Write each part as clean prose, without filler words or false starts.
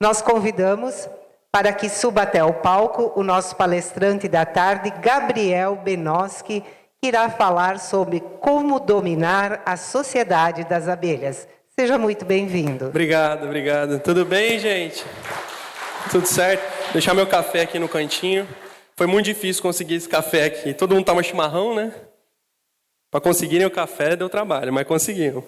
Nós convidamos para que suba até o palco o nosso palestrante da tarde, Gabriel Benoski, que irá falar sobre como dominar a sociedade das abelhas. Seja muito bem-vindo. Obrigado, obrigado. Tudo bem, gente? Tudo certo? Deixar meu café aqui no cantinho. Foi muito difícil conseguir esse café aqui. Todo mundo toma chimarrão, né? Para conseguirem o café deu trabalho, mas conseguiram.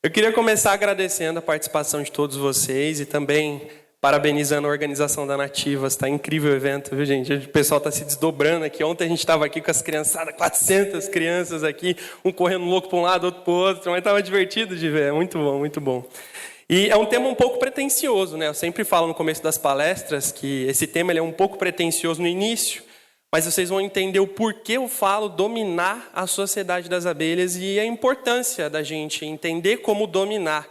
Eu queria começar agradecendo a participação de todos vocês e também parabenizando a organização da Nativas. Está incrível o evento, viu, gente? O pessoal está se desdobrando aqui. Ontem a gente estava aqui com as criançadas, 400 crianças aqui, um correndo louco para um lado, outro para o outro, mas estava divertido de ver. Muito bom, muito bom. E é um tema um pouco pretensioso, né? Eu sempre falo no começo das palestras que esse tema ele é um pouco pretensioso no início, mas vocês vão entender o porquê eu falo dominar a sociedade das abelhas e a importância da gente entender como dominar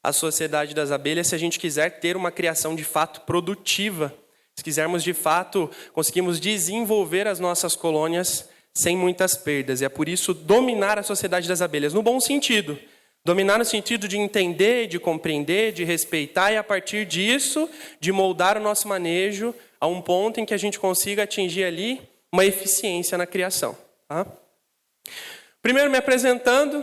a sociedade das abelhas se a gente quiser ter uma criação de fato produtiva, se quisermos de fato conseguirmos desenvolver as nossas colônias sem muitas perdas. E é por isso dominar a sociedade das abelhas, no bom sentido. Dominar no sentido de entender, de compreender, de respeitar e a partir disso, de moldar o nosso manejo a um ponto em que a gente consiga atingir ali uma eficiência na criação. Tá? Primeiro me apresentando,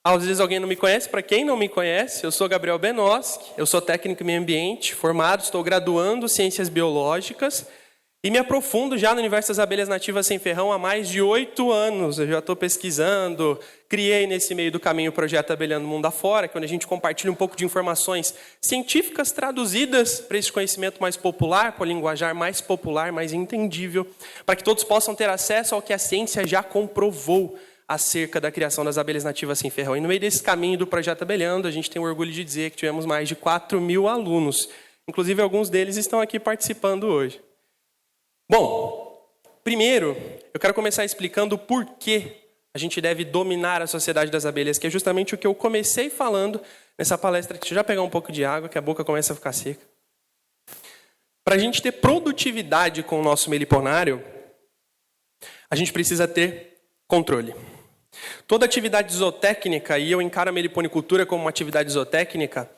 às vezes alguém não me conhece, para quem não me conhece, eu sou Gabriel Benoski, eu sou técnico em meio ambiente, formado, estou graduando em ciências biológicas e me aprofundo já no universo das abelhas nativas sem ferrão há mais de 8 anos. Eu já estou pesquisando, criei nesse meio do caminho o projeto Abelhando Mundo Afora, que é onde a gente compartilha um pouco de informações científicas traduzidas para esse conhecimento mais popular, para o linguajar mais popular, mais entendível, para que todos possam ter acesso ao que a ciência já comprovou acerca da criação das abelhas nativas sem ferrão. E no meio desse caminho do projeto Abelhando, a gente tem o orgulho de dizer que tivemos mais de 4.000 alunos. Inclusive, alguns deles estão aqui participando hoje. Bom, primeiro, eu quero começar explicando o porquê a gente deve dominar a sociedade das abelhas, que é justamente o que eu comecei falando nessa palestra. Deixa eu já pegar um pouco de água, que a boca começa a ficar seca. Para a gente ter produtividade com o nosso meliponário, a gente precisa ter controle. Toda atividade zootécnica, e eu encaro a meliponicultura como uma atividade zootécnica,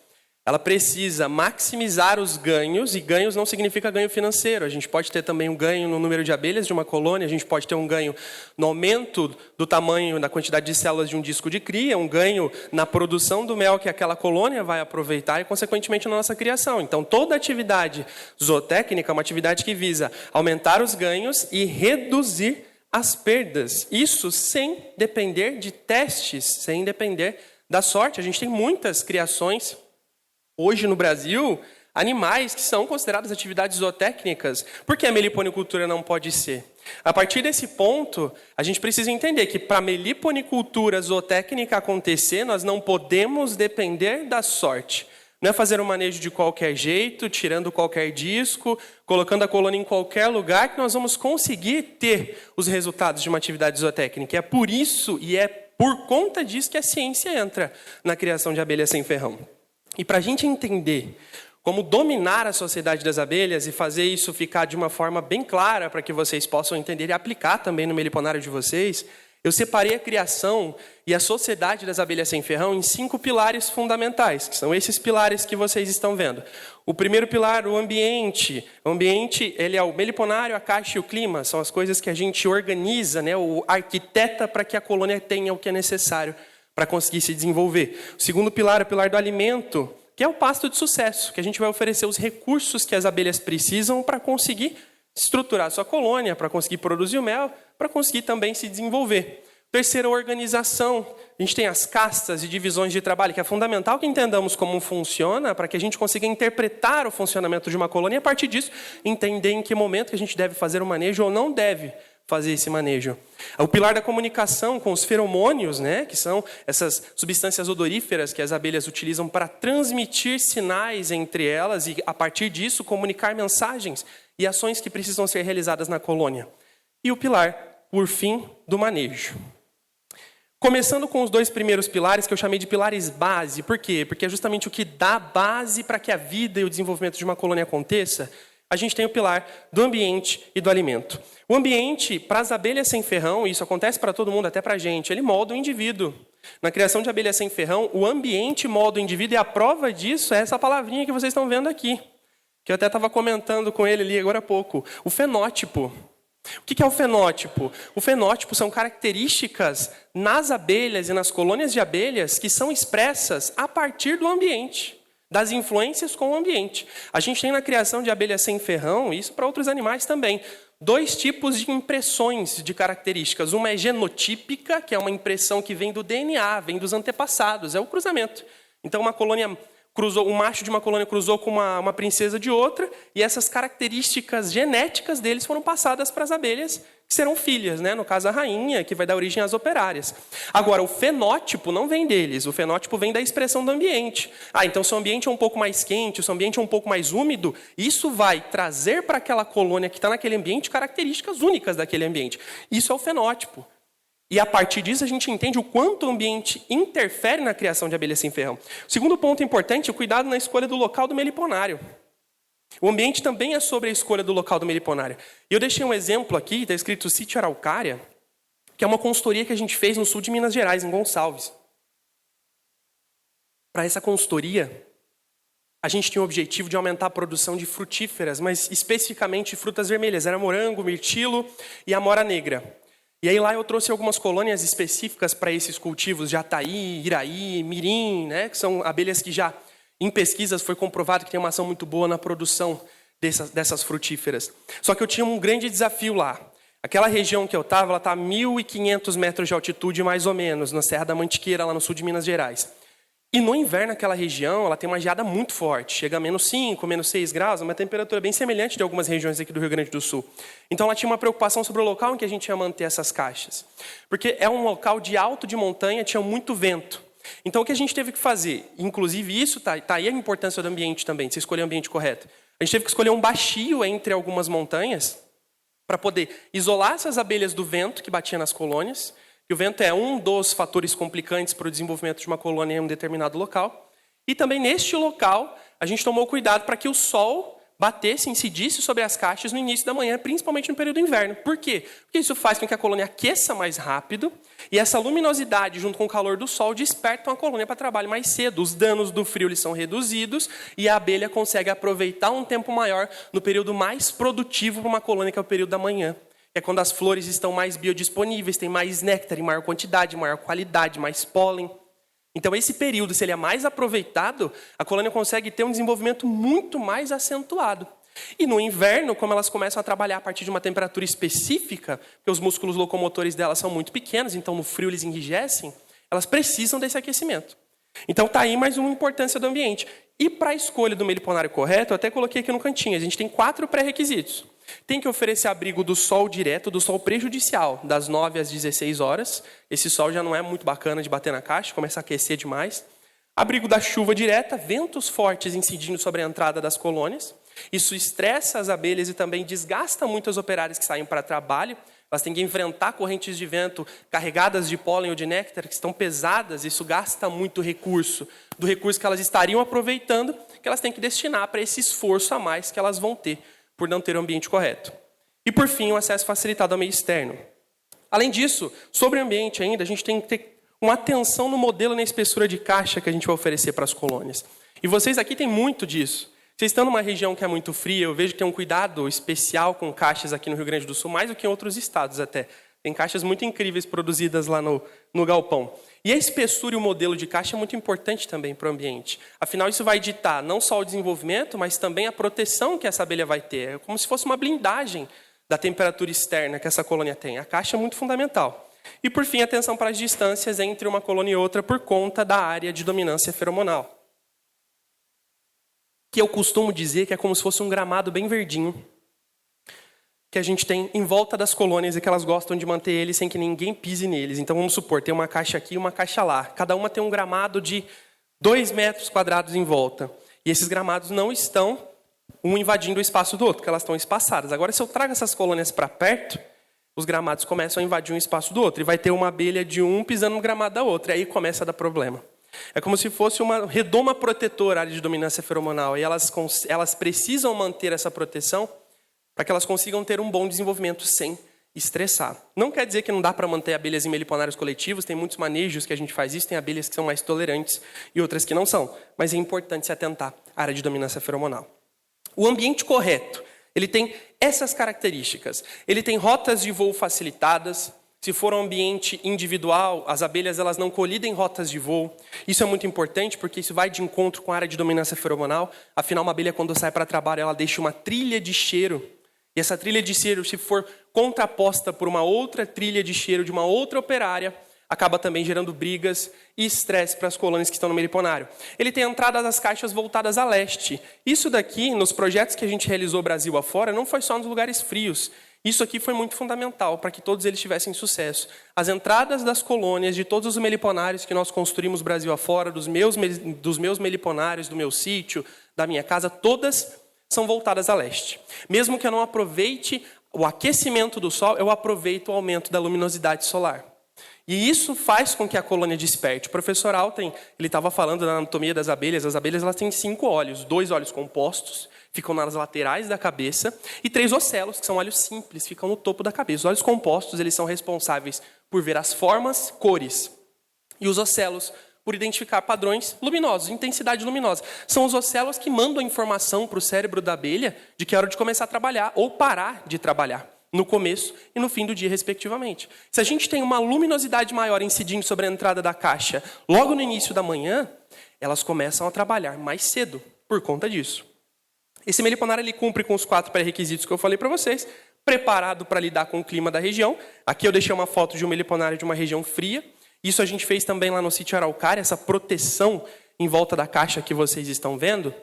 ela precisa maximizar os ganhos, e ganhos não significa ganho financeiro. A gente pode ter também um ganho no número de abelhas de uma colônia, a gente pode ter um ganho no aumento do tamanho, da quantidade de células de um disco de cria, um ganho na produção do mel que aquela colônia vai aproveitar e, consequentemente, na nossa criação. Então, toda atividade zootécnica é uma atividade que visa aumentar os ganhos e reduzir as perdas. Isso sem depender de testes, sem depender da sorte. A gente tem muitas criações hoje no Brasil, animais que são consideradas atividades zootécnicas. Por que a meliponicultura não pode ser? A partir desse ponto, a gente precisa entender que para a meliponicultura zootécnica acontecer, nós não podemos depender da sorte. Não é fazer um manejo de qualquer jeito, tirando qualquer disco, colocando a colônia em qualquer lugar, que nós vamos conseguir ter os resultados de uma atividade zootécnica. É por isso e é por conta disso que a ciência entra na criação de abelhas sem ferrão. E para a gente entender como dominar a sociedade das abelhas e fazer isso ficar de uma forma bem clara para que vocês possam entender e aplicar também no meliponário de vocês, eu separei a criação e a sociedade das abelhas sem ferrão em 5 pilares fundamentais, que são esses pilares que vocês estão vendo. O primeiro pilar, o ambiente. O ambiente, ele é o meliponário, a caixa e o clima. São as coisas que a gente organiza, né, o arquiteta para que a colônia tenha o que é necessário para conseguir se desenvolver. O segundo pilar é o pilar do alimento, que é o pasto de sucesso, que a gente vai oferecer os recursos que as abelhas precisam para conseguir estruturar a sua colônia, para conseguir produzir o mel, para conseguir também se desenvolver. Terceiro, a organização. A gente tem as castas e divisões de trabalho, que é fundamental que entendamos como funciona, para que a gente consiga interpretar o funcionamento de uma colônia e, a partir disso, entender em que momento que a gente deve fazer o manejo ou não deve fazer esse manejo. O pilar da comunicação com os feromônios, né, que são essas substâncias odoríferas que as abelhas utilizam para transmitir sinais entre elas e, a partir disso, comunicar mensagens e ações que precisam ser realizadas na colônia. E o pilar, por fim, do manejo. Começando com os 2 primeiros pilares, que eu chamei de pilares base. Por quê? Porque é justamente o que dá base para que a vida e o desenvolvimento de uma colônia aconteça. A gente tem o pilar do ambiente e do alimento. O ambiente, para as abelhas sem ferrão, e isso acontece para todo mundo, até para a gente, ele molda o indivíduo. Na criação de abelha sem ferrão, o ambiente molda o indivíduo, e a prova disso é essa palavrinha que vocês estão vendo aqui, que eu até estava comentando com ele ali agora há pouco, o fenótipo. O que é o fenótipo? O fenótipo são características nas abelhas e nas colônias de abelhas que são expressas a partir do ambiente, das influências com o ambiente. A gente tem na criação de abelhas sem ferrão, isso para outros animais também, 2 tipos de impressões de características. Uma é genotípica, que é uma impressão que vem do DNA, vem dos antepassados, é o cruzamento. Então uma colônia cruzou, um macho de uma colônia cruzou com uma princesa de outra, e essas características genéticas deles foram passadas para as abelhas, que serão filhas, né? No caso a rainha, que vai dar origem às operárias. Agora, o fenótipo não vem deles, o fenótipo vem da expressão do ambiente. Então se o ambiente é um pouco mais quente, se o ambiente é um pouco mais úmido, isso vai trazer para aquela colônia que está naquele ambiente características únicas daquele ambiente. Isso é o fenótipo. E a partir disso a gente entende o quanto o ambiente interfere na criação de abelhas sem ferrão. O segundo ponto importante é o cuidado na escolha do local do meliponário. O ambiente também é sobre a escolha do local do meliponário. E eu deixei um exemplo aqui, está escrito Sítio Araucária, que é uma consultoria que a gente fez no sul de Minas Gerais, em Gonçalves. Para essa consultoria, a gente tinha o objetivo de aumentar a produção de frutíferas, mas especificamente frutas vermelhas. Era morango, mirtilo e amora negra. E aí lá eu trouxe algumas colônias específicas para esses cultivos, jataí, iraí, mirim, né? Que são abelhas que já, em pesquisas, foi comprovado que tem uma ação muito boa na produção dessas frutíferas. Só que eu tinha um grande desafio lá. Aquela região que eu estava, ela está a 1.500 metros de altitude, mais ou menos, na Serra da Mantiqueira, lá no sul de Minas Gerais. E no inverno, aquela região, ela tem uma geada muito forte. Chega a -5, -6 graus, uma temperatura bem semelhante de algumas regiões aqui do Rio Grande do Sul. Então, ela tinha uma preocupação sobre o local em que a gente ia manter essas caixas. Porque é um local de alto de montanha, tinha muito vento. Então, o que a gente teve que fazer, inclusive isso, tá aí a importância do ambiente também, de você escolher o ambiente correto. A gente teve que escolher um baixio entre algumas montanhas para poder isolar essas abelhas do vento que batia nas colônias. E o vento é um dos fatores complicantes para o desenvolvimento de uma colônia em um determinado local. E também neste local, a gente tomou cuidado para que o sol batesse, incidisse sobre as caixas no início da manhã, principalmente no período do inverno. Por quê? Porque isso faz com que a colônia aqueça mais rápido, e essa luminosidade, junto com o calor do sol, despertam a colônia para trabalho mais cedo. Os danos do frio eles são reduzidos, e a abelha consegue aproveitar um tempo maior no período mais produtivo para uma colônia, que é o período da manhã. É quando as flores estão mais biodisponíveis, tem mais néctar em maior quantidade, maior qualidade, mais pólen. Então, esse período, se ele é mais aproveitado, a colônia consegue ter um desenvolvimento muito mais acentuado. E no inverno, como elas começam a trabalhar a partir de uma temperatura específica, porque os músculos locomotores delas são muito pequenos, então no frio eles enrijecem, elas precisam desse aquecimento. Então, está aí mais uma importância do ambiente. E para a escolha do meliponário correto, eu até coloquei aqui no cantinho, a gente tem 4 pré-requisitos. Tem que oferecer abrigo do sol direto, do sol prejudicial, das 9 às 16 horas. Esse sol já não é muito bacana de bater na caixa, começa a aquecer demais. Abrigo da chuva direta, ventos fortes incidindo sobre a entrada das colônias. Isso estressa as abelhas e também desgasta muito as operárias que saem para trabalho. Elas têm que enfrentar correntes de vento carregadas de pólen ou de néctar, que estão pesadas. Isso gasta muito recurso, do recurso que elas estariam aproveitando, que elas têm que destinar para esse esforço a mais que elas vão ter, por não ter o ambiente correto. E, por fim, o acesso facilitado ao meio externo. Além disso, sobre o ambiente ainda, a gente tem que ter uma atenção no modelo e na espessura de caixa que a gente vai oferecer para as colônias. E vocês aqui têm muito disso. Vocês estão numa região que é muito fria, eu vejo que tem um cuidado especial com caixas aqui no Rio Grande do Sul, mais do que em outros estados até. Tem caixas muito incríveis produzidas lá no galpão. E a espessura e o modelo de caixa é muito importante também para o ambiente. Afinal, isso vai ditar não só o desenvolvimento, mas também a proteção que essa abelha vai ter. É como se fosse uma blindagem da temperatura externa que essa colônia tem. A caixa é muito fundamental. E, por fim, atenção para as distâncias entre uma colônia e outra por conta da área de dominância feromonal. Que eu costumo dizer que é como se fosse um gramado bem verdinho, que a gente tem em volta das colônias e que elas gostam de manter eles sem que ninguém pise neles. Então, vamos supor, tem uma caixa aqui e uma caixa lá. Cada uma tem um gramado de 2 metros quadrados em volta. E esses gramados não estão um invadindo o espaço do outro, porque elas estão espaçadas. Agora, se eu trago essas colônias para perto, os gramados começam a invadir um espaço do outro. E vai ter uma abelha de um pisando no gramado da outra. E aí começa a dar problema. É como se fosse uma redoma protetora, a área de dominância feromonal. E elas precisam manter essa proteção para que elas consigam ter um bom desenvolvimento sem estressar. Não quer dizer que não dá para manter abelhas em meliponários coletivos, tem muitos manejos que a gente faz isso, tem abelhas que são mais tolerantes e outras que não são, mas é importante se atentar à área de dominância feromonal. O ambiente correto, ele tem essas características. Ele tem rotas de voo facilitadas. Se for um ambiente individual, as abelhas elas não colidem rotas de voo. Isso é muito importante porque isso vai de encontro com a área de dominância feromonal. Afinal, uma abelha quando sai para trabalho, ela deixa uma trilha de cheiro. E essa trilha de cheiro, se for contraposta por uma outra trilha de cheiro de uma outra operária, acaba também gerando brigas e estresse para as colônias que estão no meliponário. Ele tem a entrada das caixas voltadas a leste. Isso daqui, nos projetos que a gente realizou Brasil afora, não foi só nos lugares frios. Isso aqui foi muito fundamental para que todos eles tivessem sucesso. As entradas das colônias de todos os meliponários que nós construímos Brasil afora, dos meus meliponários, do meu sítio, da minha casa, todas são voltadas a leste. Mesmo que eu não aproveite o aquecimento do sol, eu aproveito o aumento da luminosidade solar. E isso faz com que a colônia desperte. O professor Alten, ele estava falando da anatomia das abelhas. As abelhas elas têm 5 olhos, 2 olhos compostos, ficam nas laterais da cabeça, e 3 ocelos, que são olhos simples, ficam no topo da cabeça. Os olhos compostos eles são responsáveis por ver as formas, cores. E os ocelos por identificar padrões luminosos, intensidade luminosa. São os ocelos que mandam a informação para o cérebro da abelha de que é hora de começar a trabalhar ou parar de trabalhar, no começo e no fim do dia, respectivamente. Se a gente tem uma luminosidade maior incidindo sobre a entrada da caixa logo no início da manhã, elas começam a trabalhar mais cedo por conta disso. Esse meliponário ele cumpre com os 4 pré-requisitos que eu falei para vocês, preparado para lidar com o clima da região. Aqui eu deixei uma foto de um meliponário de uma região fria. Isso a gente fez também lá no sítio Araucária, essa proteção em volta da caixa que vocês estão vendo.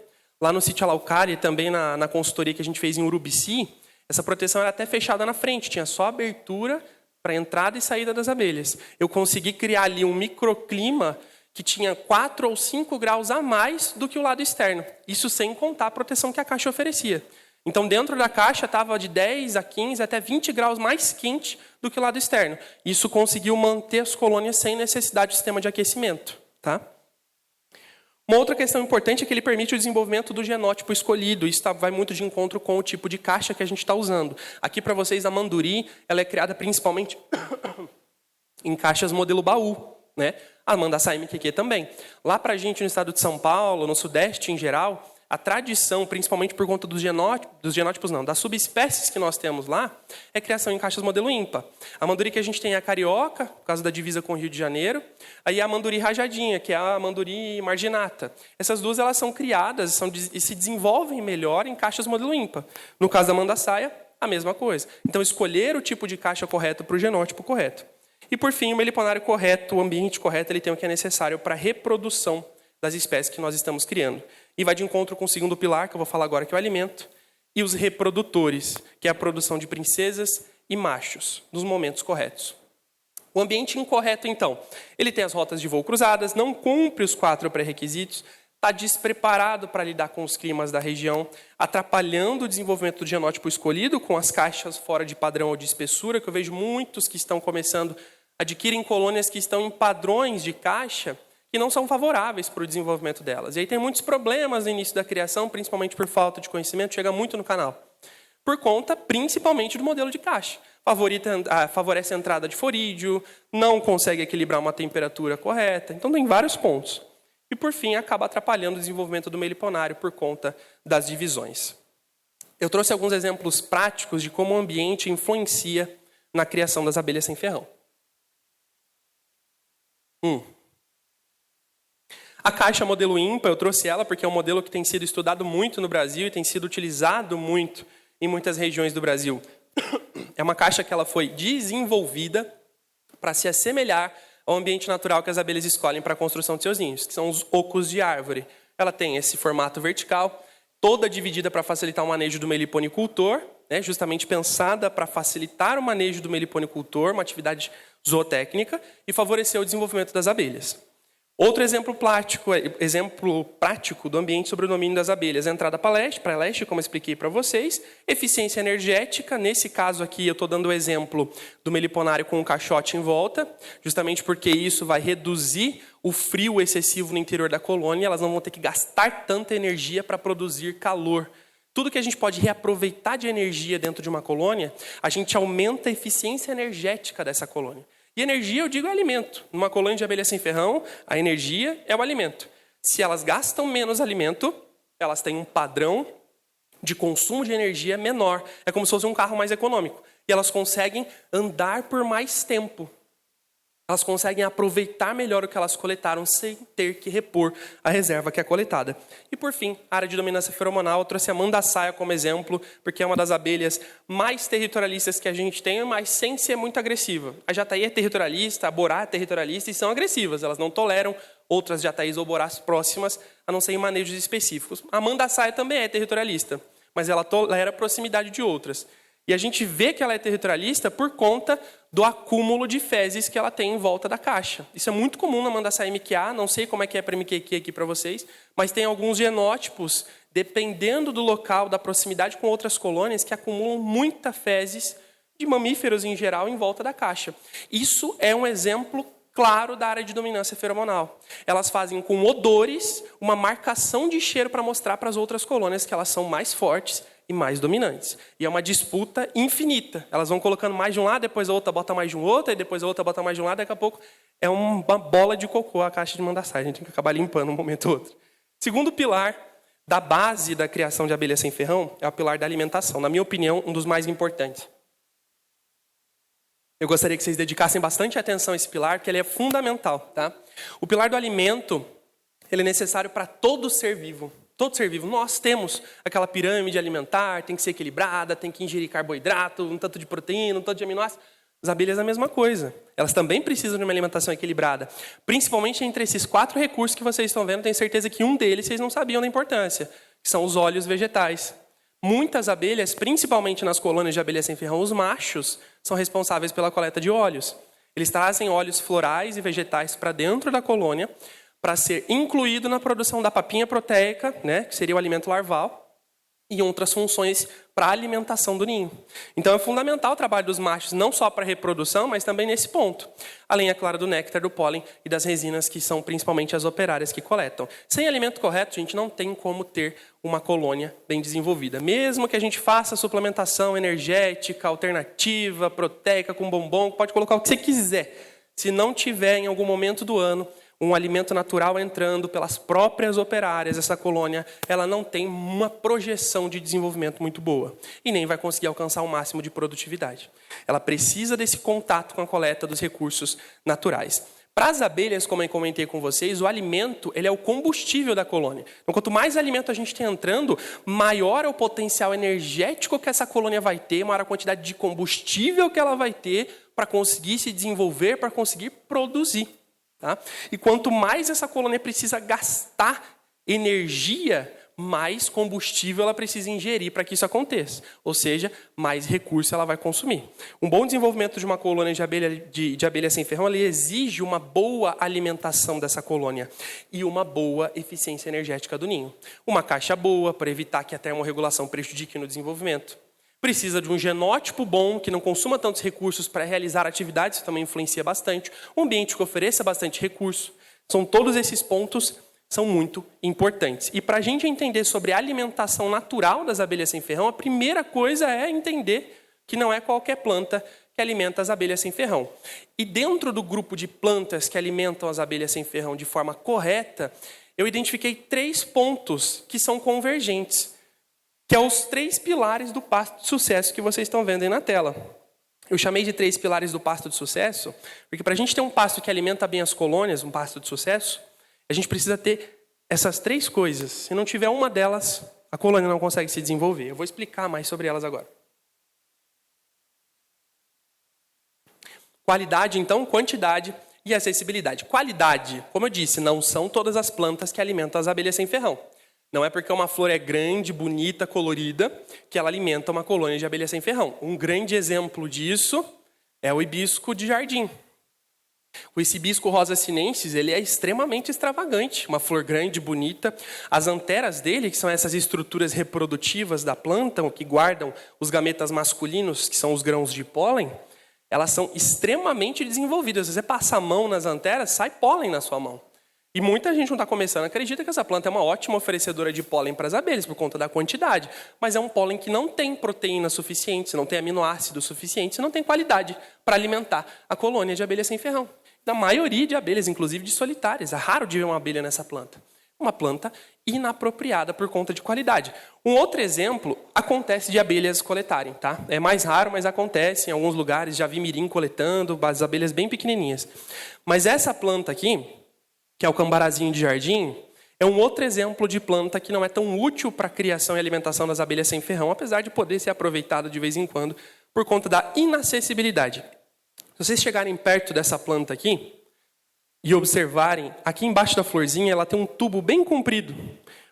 Lá no sítio Araucária e também na consultoria que a gente fez em Urubici, essa proteção era até fechada na frente, tinha só abertura para entrada e saída das abelhas. Eu consegui criar ali um microclima que tinha 4 ou 5 graus a mais do que o lado externo. Isso sem contar a proteção que a caixa oferecia. Então, dentro da caixa estava de 10 a 15, até 20 graus mais quente do que o lado externo. Isso conseguiu manter as colônias sem necessidade de sistema de aquecimento. Tá? Uma outra questão importante é que ele permite o desenvolvimento do genótipo escolhido. Isso vai muito de encontro com o tipo de caixa que a gente está usando. Aqui, para vocês, a Manduri ela é criada principalmente em caixas modelo baú. Né? A Mandaçaí MQQ também. Lá para a gente, no estado de São Paulo, no Sudeste em geral, a tradição, principalmente por conta das subespécies que nós temos lá, é criação em caixas modelo ímpar. A Manduri que a gente tem é a carioca, por causa da divisa com o Rio de Janeiro, aí a Manduri rajadinha, que é a Manduri marginata. Essas duas elas são criadas e se desenvolvem melhor em caixas modelo ímpar. No caso da Mandaçaia, a mesma coisa. Então, escolher o tipo de caixa correto para o genótipo correto. E, por fim, o meliponário correto, o ambiente correto, ele tem o que é necessário para a reprodução das espécies que nós estamos criando. E vai de encontro com o segundo pilar, que eu vou falar agora, que é o alimento, e os reprodutores, que é a produção de princesas e machos, nos momentos corretos. O ambiente incorreto, então, ele tem as rotas de voo cruzadas, não cumpre os 4 pré-requisitos, está despreparado para lidar com os climas da região, atrapalhando o desenvolvimento do genótipo escolhido, com as caixas fora de padrão ou de espessura, que eu vejo muitos que estão começando, adquirem colônias que estão em padrões de caixa, que não são favoráveis para o desenvolvimento delas. E aí tem muitos problemas no início da criação, principalmente por falta de conhecimento, chega muito no canal. Por conta, principalmente, do modelo de caixa. Favorece a entrada de forídeo, não consegue equilibrar uma temperatura correta. Então, tem vários pontos. E, por fim, acaba atrapalhando o desenvolvimento do meliponário por conta das divisões. Eu trouxe alguns exemplos práticos de como o ambiente influencia na criação das abelhas sem ferrão. A caixa modelo ímpar, eu trouxe ela porque é um modelo que tem sido estudado muito no Brasil e tem sido utilizado muito em muitas regiões do Brasil. É uma caixa que ela foi desenvolvida para se assemelhar ao ambiente natural que as abelhas escolhem para a construção de seus ninhos, que são os ocos de árvore. Ela tem esse formato vertical, toda dividida para facilitar o manejo do meliponicultor, né, justamente pensada para facilitar o manejo do meliponicultor, uma atividade zootécnica, e favorecer o desenvolvimento das abelhas. Outro exemplo prático do ambiente sobre o domínio das abelhas. A entrada para leste, como eu expliquei para vocês. Eficiência energética. Nesse caso aqui, eu estou dando o exemplo do meliponário com um caixote em volta, justamente porque isso vai reduzir o frio excessivo no interior da colônia. Elas não vão ter que gastar tanta energia para produzir calor Tudo que a gente pode reaproveitar de energia dentro de uma colônia, a gente aumenta a eficiência energética dessa colônia. E energia, eu digo, é alimento. Numa colônia de abelha sem ferrão, a energia é o alimento. Se elas gastam menos alimento, elas têm um padrão de consumo de energia menor. É como se fosse um carro mais econômico. E elas conseguem andar por mais tempo. Elas conseguem aproveitar melhor o que elas coletaram sem ter que repor a reserva que é coletada. E por fim, a área de dominância feromonal, eu trouxe a mandaçaia como exemplo, porque é uma das abelhas mais territorialistas que a gente tem, mas sem ser muito agressiva. A jataí é territorialista, a borá é territorialista e são agressivas. Elas não toleram outras jataís ou borás próximas, a não ser em manejos específicos. A mandaçaia também é territorialista, mas ela tolera a proximidade de outras. E a gente vê que ela é territorialista por conta do acúmulo de fezes que ela tem em volta da caixa. Isso é muito comum na mandaçaia MQA, não sei como é que é para MQQ aqui para vocês, mas tem alguns genótipos, dependendo do local, da proximidade com outras colônias, que acumulam muita fezes de mamíferos em geral em volta da caixa. Isso é um exemplo claro da área de dominância feromonal. Elas fazem com odores uma marcação de cheiro para mostrar para as outras colônias que elas são mais fortes e mais dominantes. E é uma disputa infinita. Elas vão colocando mais de um lado, depois a outra bota mais de um outro, e depois a outra bota mais de um lado, daqui a pouco é uma bola de cocô a caixa de mandaçaia. A gente tem que acabar limpando um momento ou outro. Segundo pilar da base da criação de abelha sem ferrão é o pilar da alimentação. Na minha opinião, um dos mais importantes. Eu gostaria que vocês dedicassem bastante atenção a esse pilar, porque ele é fundamental. Tá? O pilar do alimento, ele é necessário para todo ser vivo. Todo ser vivo. Nós temos aquela pirâmide alimentar, tem que ser equilibrada, tem que ingerir carboidrato, um tanto de proteína, um tanto de aminoácidos. As abelhas é a mesma coisa. Elas também precisam de uma alimentação equilibrada. Principalmente entre esses 4 recursos que vocês estão vendo, tenho certeza que um deles vocês não sabiam da importância, que são os óleos vegetais. Muitas abelhas, principalmente nas colônias de abelha sem ferrão, os machos são responsáveis pela coleta de óleos. Eles trazem óleos florais e vegetais para dentro da colônia, para ser incluído na produção da papinha proteica, né, que seria o alimento larval, e outras funções para a alimentação do ninho. Então é fundamental o trabalho dos machos, não só para a reprodução, mas também nesse ponto. Além, é claro, do néctar, do pólen e das resinas, que são principalmente as operárias que coletam. Sem alimento correto, a gente não tem como ter uma colônia bem desenvolvida. Mesmo que a gente faça suplementação energética, alternativa, proteica, com bombom, pode colocar o que você quiser. Se não tiver, em algum momento do ano, um alimento natural entrando pelas próprias operárias, essa colônia, ela não tem uma projeção de desenvolvimento muito boa. E nem vai conseguir alcançar o máximo de produtividade. Ela precisa desse contato com a coleta dos recursos naturais. Para as abelhas, como eu comentei com vocês, o alimento ele é o combustível da colônia. Então, quanto mais alimento a gente tem entrando, maior é o potencial energético que essa colônia vai ter, maior a quantidade de combustível que ela vai ter para conseguir se desenvolver, para conseguir produzir. Tá? E quanto mais essa colônia precisa gastar energia, mais combustível ela precisa ingerir para que isso aconteça. Ou seja, mais recurso ela vai consumir. Um bom desenvolvimento de uma colônia de abelha sem ferrão, ele exige uma boa alimentação dessa colônia e uma boa eficiência energética do ninho. Uma caixa boa para evitar que a termorregulação prejudique no desenvolvimento. Precisa de um genótipo bom, que não consuma tantos recursos para realizar atividades, isso também influencia bastante. Um ambiente que ofereça bastante recurso. Todos esses pontos são muito importantes. E para a gente entender sobre a alimentação natural das abelhas sem ferrão, a primeira coisa é entender que não é qualquer planta que alimenta as abelhas sem ferrão. E dentro do grupo de plantas que alimentam as abelhas sem ferrão de forma correta, eu identifiquei 3 pontos que são convergentes, que são os 3 pilares do pasto de sucesso que vocês estão vendo aí na tela. Eu chamei de 3 pilares do pasto de sucesso, porque para a gente ter um pasto que alimenta bem as colônias, um pasto de sucesso, a gente precisa ter essas 3 coisas. Se não tiver uma delas, a colônia não consegue se desenvolver. Eu vou explicar mais sobre elas agora. Qualidade, então, quantidade e acessibilidade. Qualidade, como eu disse, não são todas as plantas que alimentam as abelhas sem ferrão. Não é porque uma flor é grande, bonita, colorida, que ela alimenta uma colônia de abelha sem ferrão. Um grande exemplo disso é o hibisco de jardim. Esse hibisco rosa sinensis, ele é extremamente extravagante. Uma flor grande, bonita. As anteras dele, que são essas estruturas reprodutivas da planta, que guardam os gametas masculinos, que são os grãos de pólen, elas são extremamente desenvolvidas. Se você passa a mão nas anteras, sai pólen na sua mão. E muita gente não está começando, acredita que essa planta é uma ótima oferecedora de pólen para as abelhas, por conta da quantidade. Mas é um pólen que não tem proteína suficiente, não tem aminoácidos suficientes, não tem qualidade para alimentar a colônia de abelha sem ferrão. Da maioria de abelhas, inclusive de solitárias. É raro de ver uma abelha nessa planta. Uma planta inapropriada por conta de qualidade. Um outro exemplo acontece de abelhas coletarem, tá? É mais raro, mas acontece em alguns lugares. Já vi mirim coletando, as abelhas bem pequenininhas. Mas essa planta aqui, que é o cambarazinho de jardim, é um outro exemplo de planta que não é tão útil para a criação e alimentação das abelhas sem ferrão, apesar de poder ser aproveitada de vez em quando por conta da inacessibilidade. Se vocês chegarem perto dessa planta aqui e observarem, aqui embaixo da florzinha ela tem um tubo bem comprido,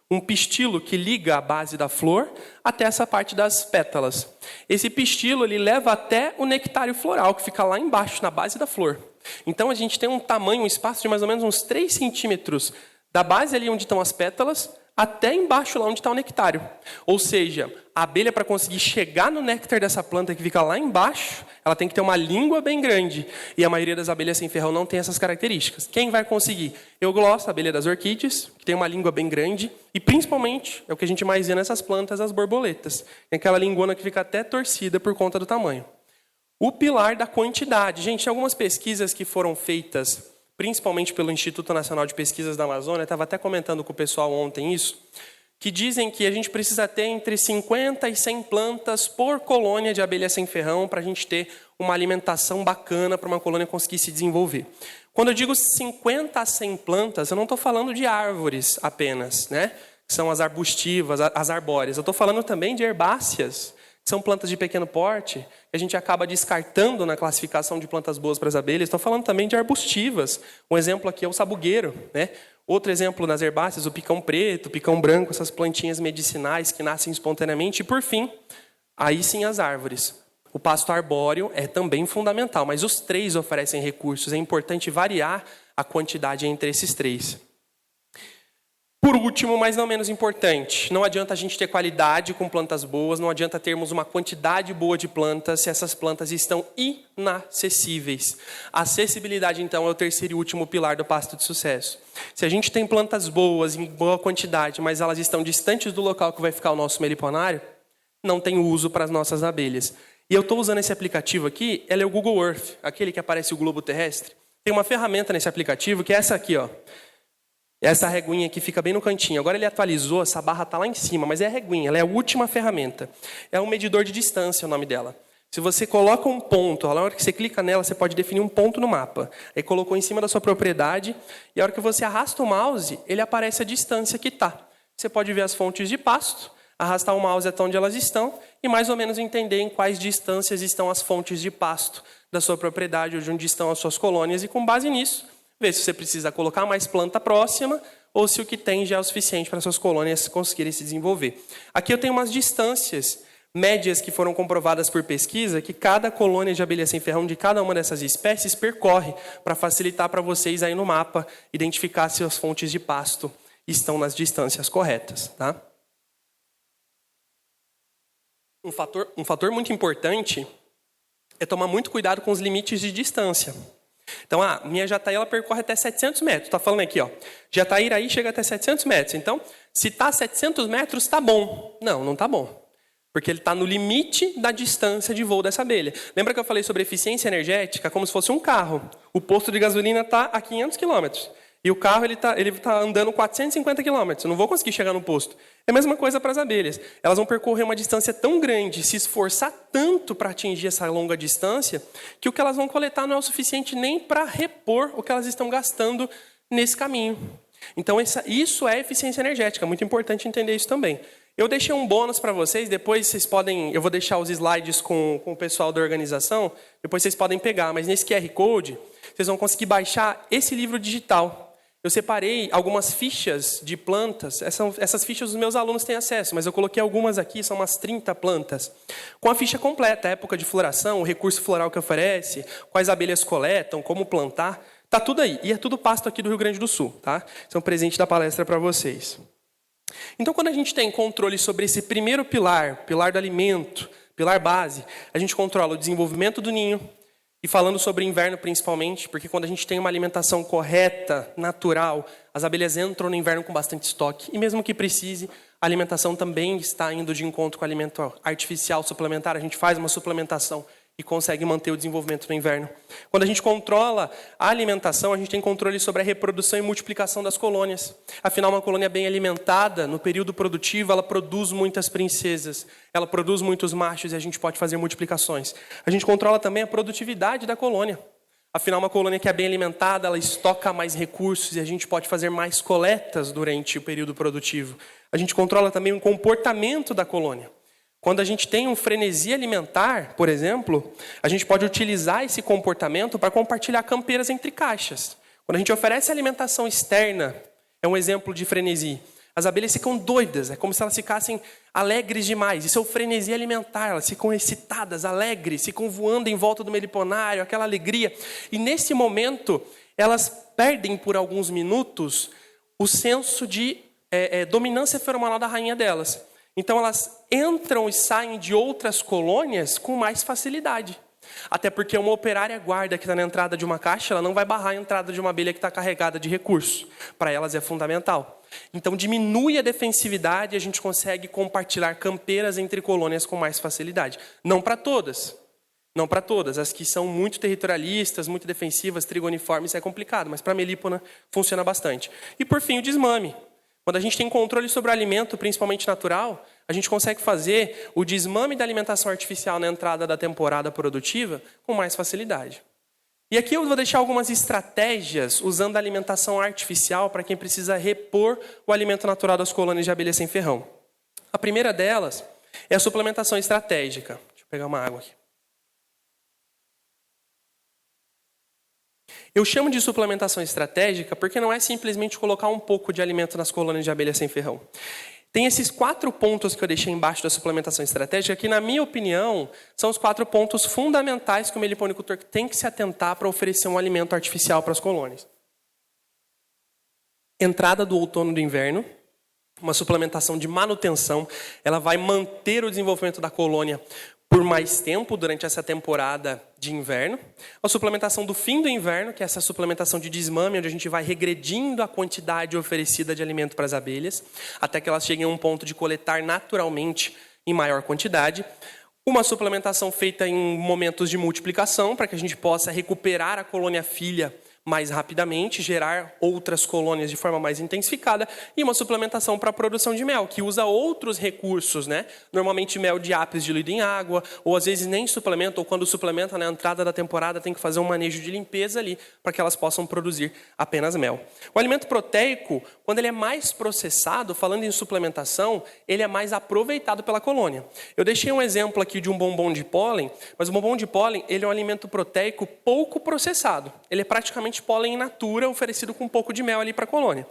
um pistilo que liga a base da flor até essa parte das pétalas. Esse pistilo ele leva até o nectário floral, que fica lá embaixo, na base da flor. Então a gente tem um tamanho, um espaço de mais ou menos uns 3 centímetros da base ali onde estão as pétalas até embaixo lá onde está o nectário. Ou seja, a abelha para conseguir chegar no néctar dessa planta que fica lá embaixo, ela tem que ter uma língua bem grande. E a maioria das abelhas sem ferrão não tem essas características. Quem vai conseguir? Euglossa, a abelha das orquídeas, que tem uma língua bem grande. E principalmente, é o que a gente mais vê nessas plantas, as borboletas. Tem aquela linguona que fica até torcida por conta do tamanho. O pilar da quantidade. Gente, tem algumas pesquisas que foram feitas, principalmente pelo Instituto Nacional de Pesquisas da Amazônia, estava até comentando com o pessoal ontem isso, que dizem que a gente precisa ter entre 50 e 100 plantas por colônia de abelha sem ferrão para a gente ter uma alimentação bacana para uma colônia conseguir se desenvolver. Quando eu digo 50 a 100 plantas, eu não estou falando de árvores apenas, né? Que são as arbustivas, as arbóreas. Eu estou falando também de herbáceas, que são plantas de pequeno porte, que a gente acaba descartando na classificação de plantas boas para as abelhas. Estou falando também de arbustivas. Um exemplo aqui é o sabugueiro, né? Outro exemplo nas herbáceas, o picão preto, o picão branco, essas plantinhas medicinais que nascem espontaneamente. E, por fim, aí sim as árvores. O pasto arbóreo é também fundamental, mas os 3 oferecem recursos. É importante variar a quantidade entre esses 3. Por último, mas não menos importante, não adianta a gente ter qualidade com plantas boas, não adianta termos uma quantidade boa de plantas se essas plantas estão inacessíveis. A acessibilidade, então, é o terceiro e último pilar do pasto de sucesso. Se a gente tem plantas boas, em boa quantidade, mas elas estão distantes do local que vai ficar o nosso meliponário, não tem uso para as nossas abelhas. E eu estou usando esse aplicativo aqui, ele é o Google Earth, aquele que aparece o globo terrestre. Tem uma ferramenta nesse aplicativo que é essa aqui, ó. Essa reguinha que fica bem no cantinho. Agora ele atualizou, essa barra está lá em cima, mas é a reguinha, ela é a última ferramenta. É um medidor de distância o nome dela. Se você coloca um ponto, na hora que você clica nela, você pode definir um ponto no mapa. Aí colocou em cima da sua propriedade, e a hora que você arrasta o mouse, ele aparece a distância que está. Você pode ver as fontes de pasto, arrastar o mouse até onde elas estão, e mais ou menos entender em quais distâncias estão as fontes de pasto da sua propriedade, ou de onde estão as suas colônias, e com base nisso, ver se você precisa colocar mais planta próxima ou se o que tem já é o suficiente para suas colônias conseguirem se desenvolver. Aqui eu tenho umas distâncias médias que foram comprovadas por pesquisa que cada colônia de abelha sem ferrão de cada uma dessas espécies percorre para facilitar para vocês aí no mapa identificar se as fontes de pasto estão nas distâncias corretas. Tá? Um fator muito importante é tomar muito cuidado com os limites de distância. Então, minha jataí ela percorre até 700 metros. Está falando aqui, ó. Jataíraí chega até 700 metros. Então, se está a 700 metros, está bom. Não, não está bom. Porque ele está no limite da distância de voo dessa abelha. Lembra que eu falei sobre eficiência energética? Como se fosse um carro. O posto de gasolina está a 500 quilômetros. E o carro ele tá andando 450 quilômetros. Eu não vou conseguir chegar no posto. É a mesma coisa para as abelhas. Elas vão percorrer uma distância tão grande, se esforçar tanto para atingir essa longa distância, que o que elas vão coletar não é o suficiente nem para repor o que elas estão gastando nesse caminho. Então, isso é eficiência energética. É muito importante entender isso também. Eu deixei um bônus para vocês. Depois vocês podem... Eu vou deixar os slides com o pessoal da organização. Depois vocês podem pegar. Mas nesse QR Code, vocês vão conseguir baixar esse livro digital. Eu separei algumas fichas de plantas. Essas fichas os meus alunos têm acesso, mas eu coloquei algumas aqui, são umas 30 plantas. Com a ficha completa, a época de floração, o recurso floral que oferece, quais abelhas coletam, como plantar. Está tudo aí. E é tudo pasto aqui do Rio Grande do Sul. Tá? Esse é um presente da palestra para vocês. Então, quando a gente tem controle sobre esse primeiro pilar, pilar do alimento, pilar base, a gente controla o desenvolvimento do ninho. E falando sobre inverno principalmente, porque quando a gente tem uma alimentação correta, natural, As abelhas entram no inverno com bastante estoque. E mesmo que precise, a alimentação também está indo de encontro com o alimento artificial suplementar. A gente faz uma suplementação e consegue manter o desenvolvimento no inverno. Quando a gente controla a alimentação, a gente tem controle sobre a reprodução e multiplicação das colônias. Afinal, uma colônia bem alimentada, no período produtivo, ela produz muitas princesas, ela produz muitos machos e a gente pode fazer multiplicações. A gente controla também a produtividade da colônia. Afinal, uma colônia que é bem alimentada, ela estoca mais recursos e a gente pode fazer mais coletas durante o período produtivo. A gente controla também o comportamento da colônia. Quando a gente tem um frenesi alimentar, por exemplo, a gente pode utilizar esse comportamento para compartilhar campeiras entre caixas. Quando a gente oferece alimentação externa, é um exemplo de frenesi. As abelhas ficam doidas, é como se elas ficassem alegres demais. Isso é o frenesi alimentar, elas ficam excitadas, alegres, ficam voando em volta do meliponário, aquela alegria. E nesse momento, elas perdem por alguns minutos o senso de dominância feromonal da rainha delas. Então elas entram e saem de outras colônias com mais facilidade. Até porque uma operária guarda que está na entrada de uma caixa, ela não vai barrar a entrada de uma abelha que está carregada de recursos. Para elas é fundamental. Então diminui a defensividade e a gente consegue compartilhar campeiras entre colônias com mais facilidade. Não para todas. Não para todas. As que são muito territorialistas, muito defensivas, trigoniformes, é complicado. Mas para a melípona funciona bastante. E por fim o desmame. Quando a gente tem controle sobre o alimento, principalmente natural, a gente consegue fazer o desmame da alimentação artificial na entrada da temporada produtiva com mais facilidade. E aqui eu vou deixar algumas estratégias usando a alimentação artificial para quem precisa repor o alimento natural das colônias de abelha sem ferrão. A primeira delas é a suplementação estratégica. Deixa eu pegar uma água aqui. Eu chamo de suplementação estratégica porque não é simplesmente colocar um pouco de alimento nas colônias de abelha sem ferrão. Tem esses 4 pontos que eu deixei embaixo da suplementação estratégica que, na minha opinião, são os 4 pontos fundamentais que o meliponicultor tem que se atentar para oferecer um alimento artificial para as colônias. Entrada do outono e do inverno, uma suplementação de manutenção, ela vai manter o desenvolvimento da colônia por mais tempo durante essa temporada de inverno. A suplementação do fim do inverno, que é essa suplementação de desmame, onde a gente vai regredindo a quantidade oferecida de alimento para as abelhas, até que elas cheguem a um ponto de coletar naturalmente em maior quantidade. Uma suplementação feita em momentos de multiplicação, para que a gente possa recuperar a colônia filha mais rapidamente, gerar outras colônias de forma mais intensificada, e uma suplementação para a produção de mel, que usa outros recursos, né? Normalmente mel de ápis diluído em água, ou às vezes nem suplementa, ou quando suplementa na entrada da temporada tem que fazer um manejo de limpeza ali, para que elas possam produzir apenas mel. O alimento proteico, quando ele é mais processado, falando em suplementação, ele é mais aproveitado pela colônia. Eu deixei um exemplo aqui de um bombom de pólen, mas o bombom de pólen ele é um alimento proteico pouco processado. Ele é praticamente pólen in natura, oferecido com um pouco de mel ali para a colônia.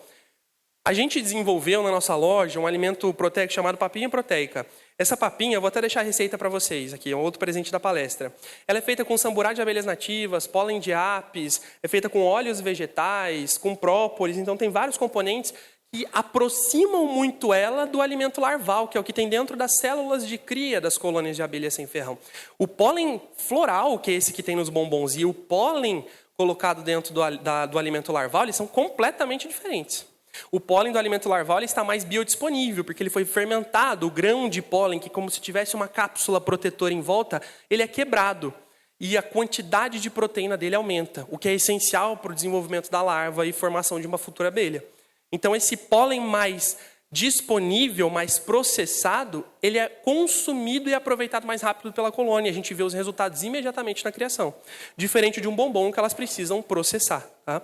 A gente desenvolveu na nossa loja um alimento proteico chamado papinha proteica. Essa papinha, eu vou até deixar a receita para vocês aqui, é um outro presente da palestra. Ela é feita com samburá de abelhas nativas, pólen de apis, é feita com óleos vegetais, com própolis, então tem vários componentes que aproximam muito ela do alimento larval, que é o que tem dentro das células de cria das colônias de abelha sem ferrão. O pólen floral, que é esse que tem nos bombons, e o pólen colocado dentro do alimento larval, eles são completamente diferentes. O pólen do alimento larval ele está mais biodisponível, porque ele foi fermentado, o grão de pólen, que como se tivesse uma cápsula protetora em volta, ele é quebrado. E a quantidade de proteína dele aumenta, o que é essencial para o desenvolvimento da larva e formação de uma futura abelha. Então esse pólen mais disponível, mais processado, ele é consumido e aproveitado mais rápido pela colônia. A gente vê os resultados imediatamente na criação. Diferente de um bombom que elas precisam processar. Tá?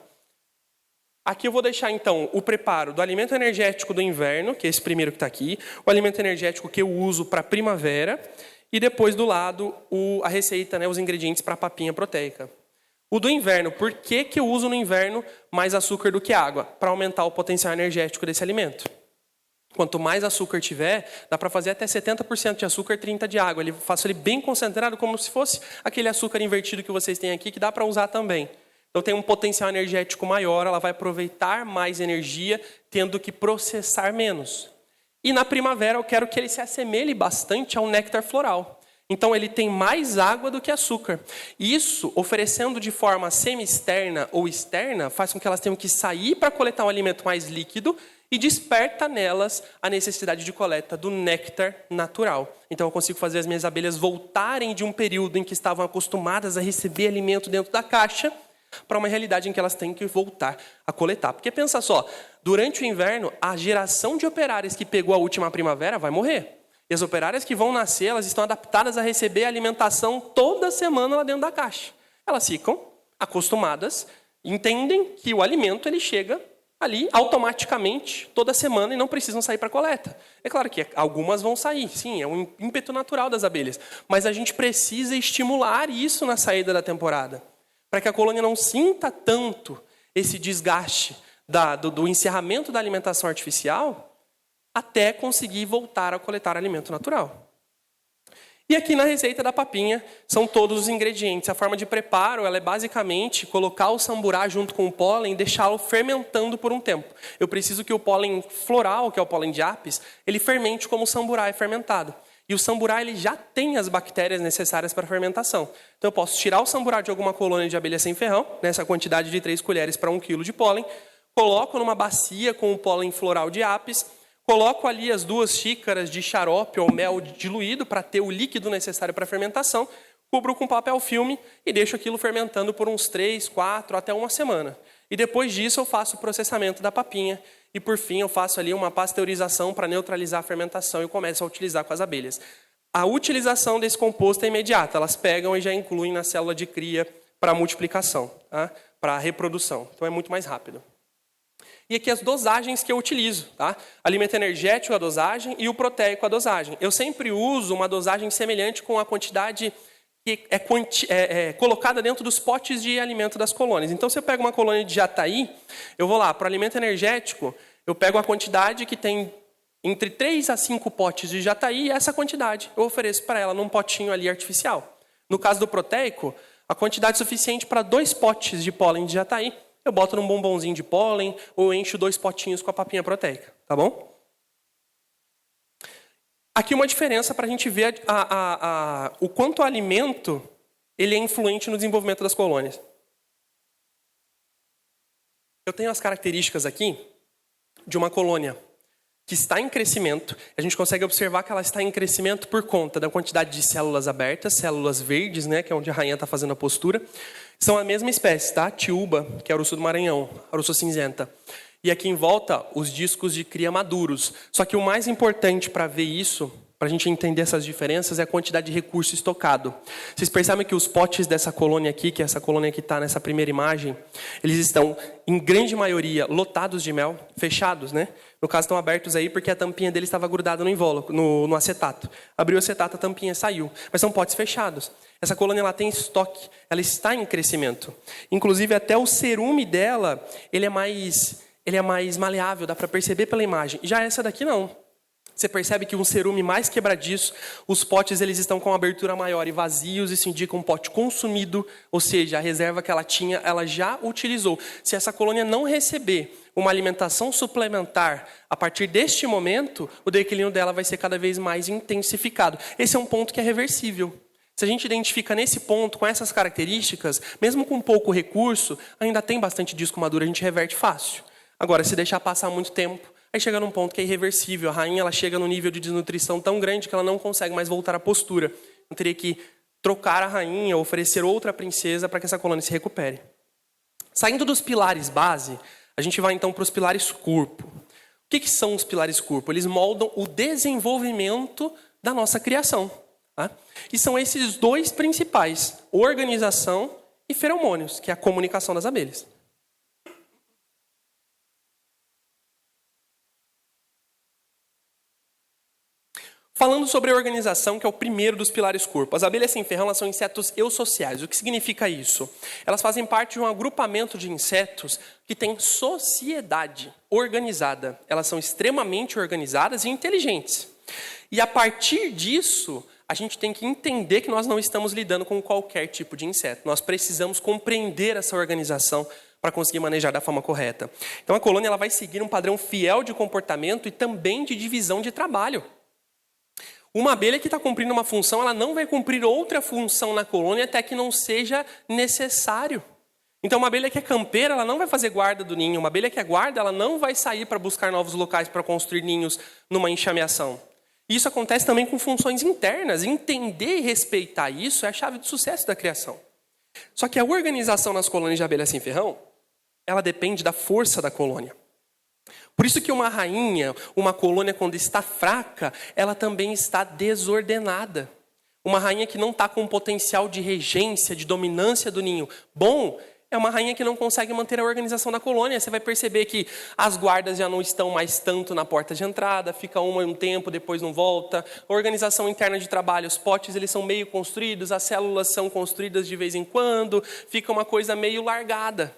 Aqui eu vou deixar, então, o preparo do alimento energético do inverno, que é esse primeiro que está aqui, o alimento energético que eu uso para a primavera, e depois do lado a receita, né, os ingredientes para a papinha proteica. O do inverno, por que eu uso no inverno mais açúcar do que água? Para aumentar o potencial energético desse alimento. Quanto mais açúcar tiver, dá para fazer até 70% de açúcar, 30% de água. Faço ele bem concentrado, como se fosse aquele açúcar invertido que vocês têm aqui, que dá para usar também. Então tem um potencial energético maior, ela vai aproveitar mais energia, tendo que processar menos. E na primavera eu quero que ele se assemelhe bastante ao néctar floral. Então ele tem mais água do que açúcar. Isso, oferecendo de forma semi-externa ou externa, faz com que elas tenham que sair para coletar um alimento mais líquido e desperta nelas a necessidade de coleta do néctar natural. Então eu consigo fazer as minhas abelhas voltarem de um período em que estavam acostumadas a receber alimento dentro da caixa para uma realidade em que elas têm que voltar a coletar. Porque pensa só, durante o inverno, a geração de operárias que pegou a última primavera vai morrer. E as operárias que vão nascer, elas estão adaptadas a receber alimentação toda semana lá dentro da caixa. Elas ficam acostumadas, entendem que o alimento ele chega ali automaticamente toda semana e não precisam sair para coleta. É claro que algumas vão sair, sim, é um ímpeto natural das abelhas. Mas a gente precisa estimular isso na saída da temporada, para que a colônia não sinta tanto esse desgaste do encerramento da alimentação artificial até conseguir voltar a coletar alimento natural. E aqui na receita da papinha são todos os ingredientes. A forma de preparo ela é basicamente colocar o samburá junto com o pólen e deixá-lo fermentando por um tempo. Eu preciso que o pólen floral, que é o pólen de apis, ele fermente como o samburá é fermentado. E o samburá ele já tem as bactérias necessárias para a fermentação. Então eu posso tirar o samburá de alguma colônia de abelha sem ferrão, nessa quantidade de 3 colheres para 1 quilo de pólen, coloco numa bacia com o pólen floral de apis, coloco ali as 2 xícaras de xarope ou mel diluído para ter o líquido necessário para a fermentação, cubro com papel filme e deixo aquilo fermentando por uns 3, 4, até 1 semana. E depois disso eu faço o processamento da papinha e por fim eu faço ali uma pasteurização para neutralizar a fermentação e começo a utilizar com as abelhas. A utilização desse composto é imediata, elas pegam e já incluem na célula de cria para multiplicação, tá? Para reprodução, então é muito mais rápido. E aqui as dosagens que eu utilizo, tá? Alimento energético, a dosagem, e o proteico, a dosagem. Eu sempre uso uma dosagem semelhante com a quantidade que é colocada dentro dos potes de alimento das colônias. Então, se eu pego uma colônia de jataí, eu vou lá, para o alimento energético, eu pego a quantidade que tem entre 3 a 5 potes de jataí, e essa quantidade eu ofereço para ela num potinho ali artificial. No caso do proteico, a quantidade suficiente para 2 potes de pólen de jataí, eu boto num bombonzinho de pólen ou encho 2 potinhos com a papinha proteica, tá bom? Aqui uma diferença para a gente ver o quanto o alimento ele é influente no desenvolvimento das colônias. Eu tenho as características aqui de uma colônia que está em crescimento. A gente consegue observar que ela está em crescimento por conta da quantidade de células abertas, células verdes, né, que é onde a rainha está fazendo a postura. São a mesma espécie, tá? Tiúba, que é a urso do Maranhão, a urso cinzenta. E aqui em volta, os discos de cria maduros. Só que o mais importante para ver isso, para a gente entender essas diferenças, é a quantidade de recurso estocado. Vocês percebem que os potes dessa colônia aqui, que é essa colônia que está nessa primeira imagem, eles estão, em grande maioria, lotados de mel, fechados, né? No caso, estão abertos aí porque a tampinha dele estava grudada no invólucro, no acetato. Abriu o acetato, a tampinha saiu. Mas são potes fechados. Essa colônia ela tem estoque, ela está em crescimento. Inclusive, até o cerume dela, ele é mais maleável, dá para perceber pela imagem. Já essa daqui não. Você percebe que um cerume mais quebradiço, os potes eles estão com uma abertura maior e vazios, isso indica um pote consumido, ou seja, a reserva que ela tinha, ela já utilizou. Se essa colônia não receber uma alimentação suplementar a partir deste momento, o declínio dela vai ser cada vez mais intensificado. Esse é um ponto que é reversível. Se a gente identifica nesse ponto, com essas características, mesmo com pouco recurso, ainda tem bastante disco maduro, a gente reverte fácil. Agora, se deixar passar muito tempo, aí chega num ponto que é irreversível. A rainha ela chega num nível de desnutrição tão grande que ela não consegue mais voltar à postura. Eu teria que trocar a rainha, oferecer outra princesa para que essa colônia se recupere. Saindo dos pilares base, a gente vai então para os pilares corpo. O que são os pilares corpo? Eles moldam o desenvolvimento da nossa criação. Tá? E são esses 2 principais, organização e feromônios, que é a comunicação das abelhas. Falando sobre a organização, que é o primeiro dos pilares corpo. As abelhas sem ferrão elas são insetos eusociais. O que significa isso? Elas fazem parte de um agrupamento de insetos que tem sociedade organizada. Elas são extremamente organizadas e inteligentes. E a partir disso, a gente tem que entender que nós não estamos lidando com qualquer tipo de inseto. Nós precisamos compreender essa organização para conseguir manejar da forma correta. Então a colônia ela vai seguir um padrão fiel de comportamento e também de divisão de trabalho. Uma abelha que está cumprindo uma função, ela não vai cumprir outra função na colônia até que não seja necessário. Então, uma abelha que é campeira, ela não vai fazer guarda do ninho. Uma abelha que é guarda, ela não vai sair para buscar novos locais para construir ninhos numa enxameação. Isso acontece também com funções internas. Entender e respeitar isso é a chave do sucesso da criação. Só que a organização nas colônias de abelha sem ferrão, ela depende da força da colônia. Por isso que uma rainha, uma colônia quando está fraca, ela também está desordenada. Uma rainha que não está com potencial de regência, de dominância do ninho bom, é uma rainha que não consegue manter a organização da colônia. Você vai perceber que as guardas já não estão mais tanto na porta de entrada, fica uma um tempo, depois não volta. A organização interna de trabalho, os potes eles são meio construídos, as células são construídas de vez em quando, fica uma coisa meio largada.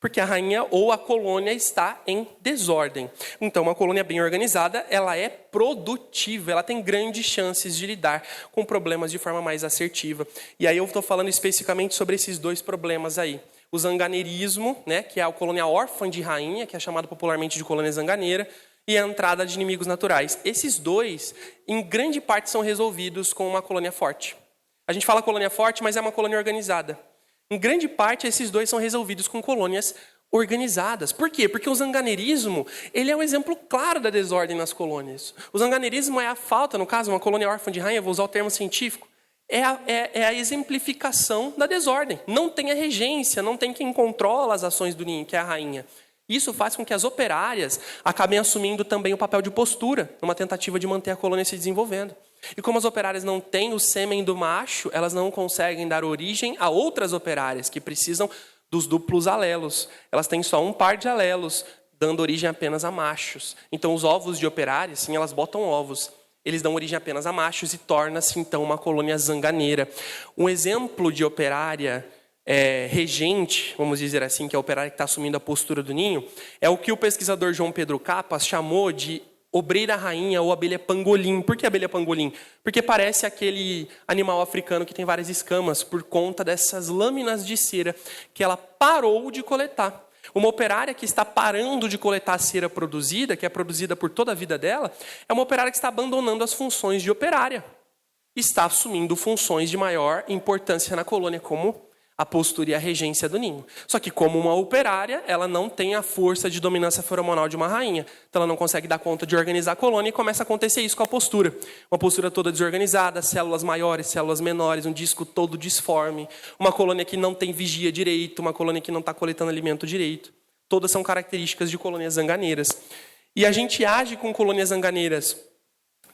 Porque a rainha ou a colônia está em desordem. Então, uma colônia bem organizada, ela é produtiva, ela tem grandes chances de lidar com problemas de forma mais assertiva. E aí eu estou falando especificamente sobre esses dois problemas aí. O zanganeirismo, né, que é a colônia órfã de rainha, que é chamada popularmente de colônia zanganeira, e a entrada de inimigos naturais. Esses dois, em grande parte, são resolvidos com uma colônia forte. A gente fala colônia forte, mas é uma colônia organizada. Em grande parte, esses dois são resolvidos com colônias organizadas. Por quê? Porque o zanganeirismo, ele é um exemplo claro da desordem nas colônias. O zanganeirismo é a falta, no caso, uma colônia órfã de rainha, vou usar o termo científico, é a exemplificação da desordem. Não tem a regência, não tem quem controla as ações do ninho, que é a rainha. Isso faz com que as operárias acabem assumindo também o papel de postura, numa tentativa de manter a colônia se desenvolvendo. E como as operárias não têm o sêmen do macho, elas não conseguem dar origem a outras operárias que precisam dos duplos alelos. Elas têm só um par de alelos, dando origem apenas a machos. Então os ovos de operárias, sim, elas botam ovos. Eles dão origem apenas a machos e torna-se então uma colônia zanganeira. Um exemplo de operária regente, vamos dizer assim, que é a operária que está assumindo a postura do ninho, é o que o pesquisador João Pedro Capas chamou de obreira rainha ou abelha pangolim. Por que abelha pangolim? Porque parece aquele animal africano que tem várias escamas por conta dessas lâminas de cera que ela parou de coletar. Uma operária que está parando de coletar a cera produzida, que é produzida por toda a vida dela, é uma operária que está abandonando as funções de operária. Está assumindo funções de maior importância na colônia, como a postura e a regência do ninho. Só que como uma operária, ela não tem a força de dominância feromonal de uma rainha. Então ela não consegue dar conta de organizar a colônia e começa a acontecer isso com a postura. Uma postura toda desorganizada, células maiores, células menores, um disco todo disforme. Uma colônia que não tem vigia direito, uma colônia que não está coletando alimento direito. Todas são características de colônias zanganeiras. E a gente age com colônias zanganeiras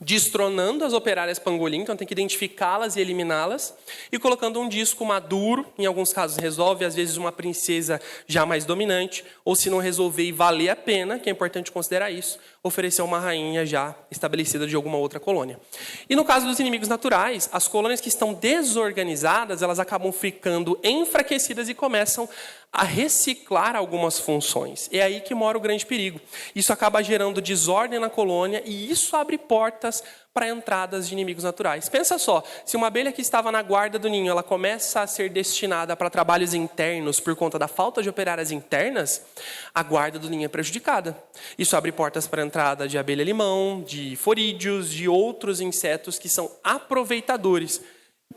destronando as operárias pangolim, então tem que identificá-las e eliminá-las, e colocando um disco maduro, em alguns casos resolve, às vezes uma princesa já mais dominante, ou se não resolver e valer a pena, que é importante considerar isso, oferecer uma rainha já estabelecida de alguma outra colônia. E no caso dos inimigos naturais, as colônias que estão desorganizadas, elas acabam ficando enfraquecidas e começam a reciclar algumas funções. É aí que mora o grande perigo. Isso acaba gerando desordem na colônia e isso abre portas para entradas de inimigos naturais. Pensa só, se uma abelha que estava na guarda do ninho, ela começa a ser destinada para trabalhos internos por conta da falta de operárias internas, a guarda do ninho é prejudicada. Isso abre portas para a entrada de abelha-limão, de forídeos, de outros insetos que são aproveitadores.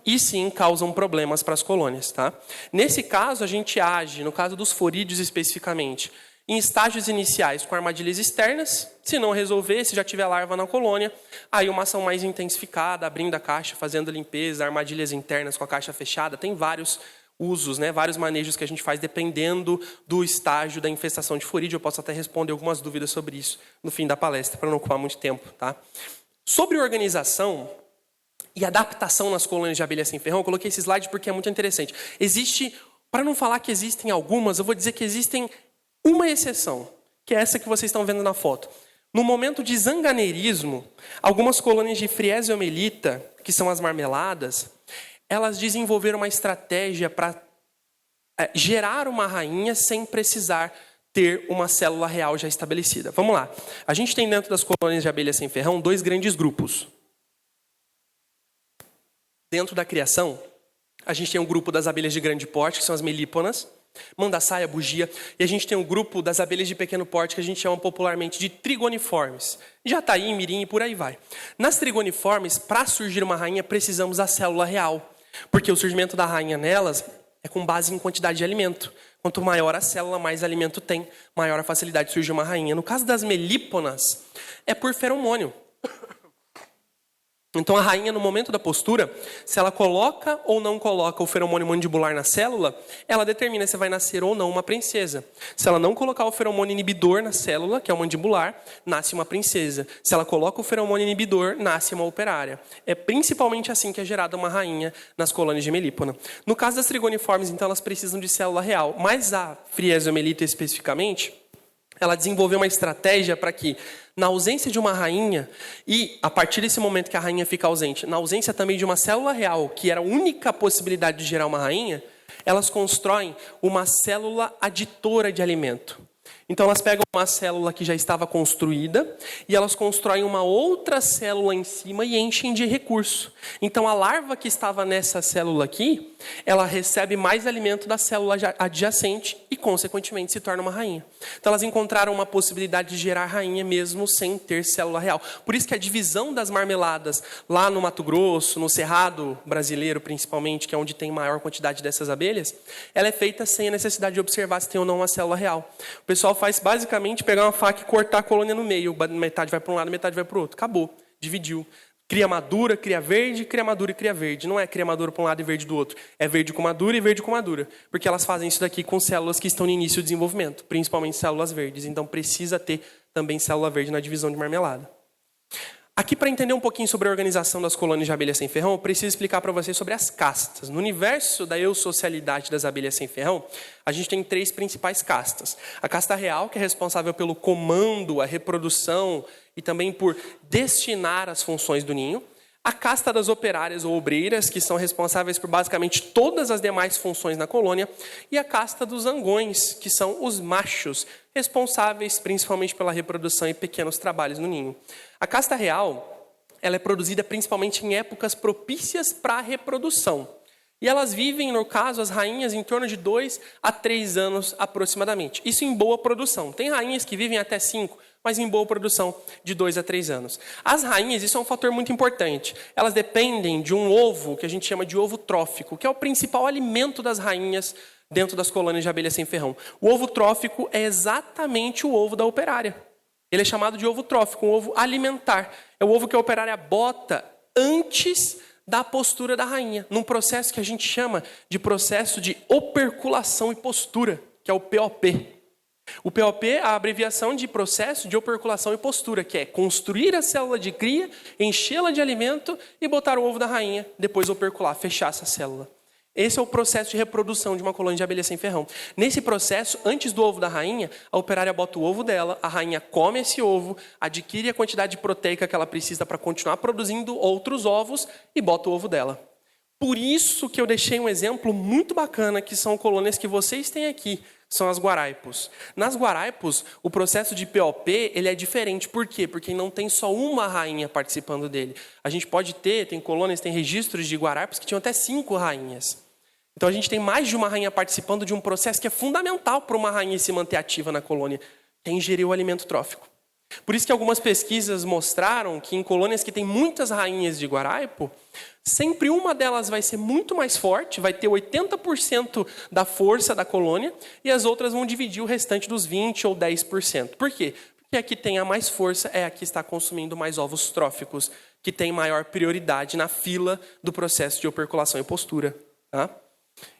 E sim, causam problemas para as colônias. Tá? Nesse caso, a gente age, no caso dos forídeos especificamente, em estágios iniciais com armadilhas externas. Se não resolver, se já tiver larva na colônia, aí uma ação mais intensificada, abrindo a caixa, fazendo limpeza, armadilhas internas com a caixa fechada. Tem vários usos, né? Vários manejos que a gente faz dependendo do estágio da infestação de forídeo. Eu posso até responder algumas dúvidas sobre isso no fim da palestra, para não ocupar muito tempo. Tá? Sobre organização e adaptação nas colônias de abelha sem ferrão, eu coloquei esse slide porque é muito interessante. Existe, para não falar que existem algumas, eu vou dizer que existem uma exceção, que é essa que vocês estão vendo na foto. No momento de zanganeirismo, algumas colônias de Friesiomelita, que são as marmeladas, elas desenvolveram uma estratégia para gerar uma rainha sem precisar ter uma célula real já estabelecida. Vamos lá. A gente tem dentro das colônias de abelha sem ferrão dois grandes grupos. Dentro da criação, a gente tem um grupo das abelhas de grande porte, que são as melíponas, mandaçaia, bugia. E a gente tem um grupo das abelhas de pequeno porte que a gente chama popularmente de trigoniformes. Jataí, mirim e por aí vai. Nas trigoniformes, para surgir uma rainha, precisamos da célula real. Porque o surgimento da rainha nelas é com base em quantidade de alimento. Quanto maior a célula, mais alimento tem, maior a facilidade de surgir uma rainha. No caso das melíponas, é por feromônio. Então a rainha, no momento da postura, se ela coloca ou não coloca o feromônio mandibular na célula, ela determina se vai nascer ou não uma princesa. Se ela não colocar o feromônio inibidor na célula, que é o mandibular, nasce uma princesa. Se ela coloca o feromônio inibidor, nasce uma operária. É principalmente assim que é gerada uma rainha nas colônias de melípona. No caso das trigoniformes, então, elas precisam de célula real. Mas a Friesiomelita especificamente, ela desenvolveu uma estratégia para que, na ausência de uma rainha, e a partir desse momento que a rainha fica ausente, na ausência também de uma célula real, que era a única possibilidade de gerar uma rainha, elas constroem uma célula aditora de alimento. Então elas pegam uma célula que já estava construída e elas constroem uma outra célula em cima e enchem de recurso. Então a larva que estava nessa célula aqui, ela recebe mais alimento da célula adjacente e consequentemente se torna uma rainha. Então elas encontraram uma possibilidade de gerar rainha mesmo sem ter célula real. Por isso que a divisão das marmeladas lá no Mato Grosso, no Cerrado brasileiro principalmente, que é onde tem maior quantidade dessas abelhas, ela é feita sem a necessidade de observar se tem ou não uma célula real. O pessoal faz basicamente pegar uma faca e cortar a colônia no meio. Metade vai para um lado, metade vai para o outro. Acabou. Dividiu. Cria madura, cria verde, cria madura e cria verde. Não é cria madura para um lado e verde do outro. É verde com madura e verde com madura. Porque elas fazem isso daqui com células que estão no início do desenvolvimento. Principalmente células verdes. Então precisa ter também célula verde na divisão de marmelada. Aqui, para entender um pouquinho sobre a organização das colônias de abelha sem ferrão, eu preciso explicar para vocês sobre as castas. No universo da eusocialidade das abelhas sem ferrão, a gente tem 3 principais castas. A casta real, que é responsável pelo comando, a reprodução e também por destinar as funções do ninho. A casta das operárias ou obreiras, que são responsáveis por basicamente todas as demais funções na colônia. E a casta dos zangões, que são os machos, responsáveis principalmente pela reprodução e pequenos trabalhos no ninho. A casta real, ela é produzida principalmente em épocas propícias para a reprodução. E elas vivem, no caso, as rainhas, em torno de 2 a 3 anos aproximadamente. Isso em boa produção. Tem rainhas que vivem até 5, mas em boa produção de 2 a 3 anos. As rainhas, isso é um fator muito importante. Elas dependem de um ovo, que a gente chama de ovo trófico, que é o principal alimento das rainhas dentro das colônias de abelha sem ferrão. O ovo trófico é exatamente o ovo da operária. Ele é chamado de ovo trófico, um ovo alimentar. É o ovo que a operária bota antes da postura da rainha, num processo que a gente chama de processo de operculação e postura, que é o POP. O POP é a abreviação de processo de operculação e postura, que é construir a célula de cria, enchê-la de alimento e botar o ovo da rainha, depois opercular, fechar essa célula. Esse é o processo de reprodução de uma colônia de abelha sem ferrão. Nesse processo, antes do ovo da rainha, a operária bota o ovo dela, a rainha come esse ovo, adquire a quantidade proteica que ela precisa para continuar produzindo outros ovos e bota o ovo dela. Por isso que eu deixei um exemplo muito bacana, que são colônias que vocês têm aqui, são as guaraipos. Nas guaraipos, o processo de POP ele é diferente. Por quê? Porque não tem só uma rainha participando dele. A gente pode ter, tem colônias, tem registros de guaraipos que tinham até 5 rainhas. Então a gente tem mais de uma rainha participando de um processo que é fundamental para uma rainha se manter ativa na colônia, que é ingerir o alimento trófico. Por isso que algumas pesquisas mostraram que em colônias que tem muitas rainhas de guaraipo, sempre uma delas vai ser muito mais forte, vai ter 80% da força da colônia, e as outras vão dividir o restante dos 20% ou 10%. Por quê? Porque a que tem a mais força é a que está consumindo mais ovos tróficos, que tem maior prioridade na fila do processo de operculação e postura. Tá?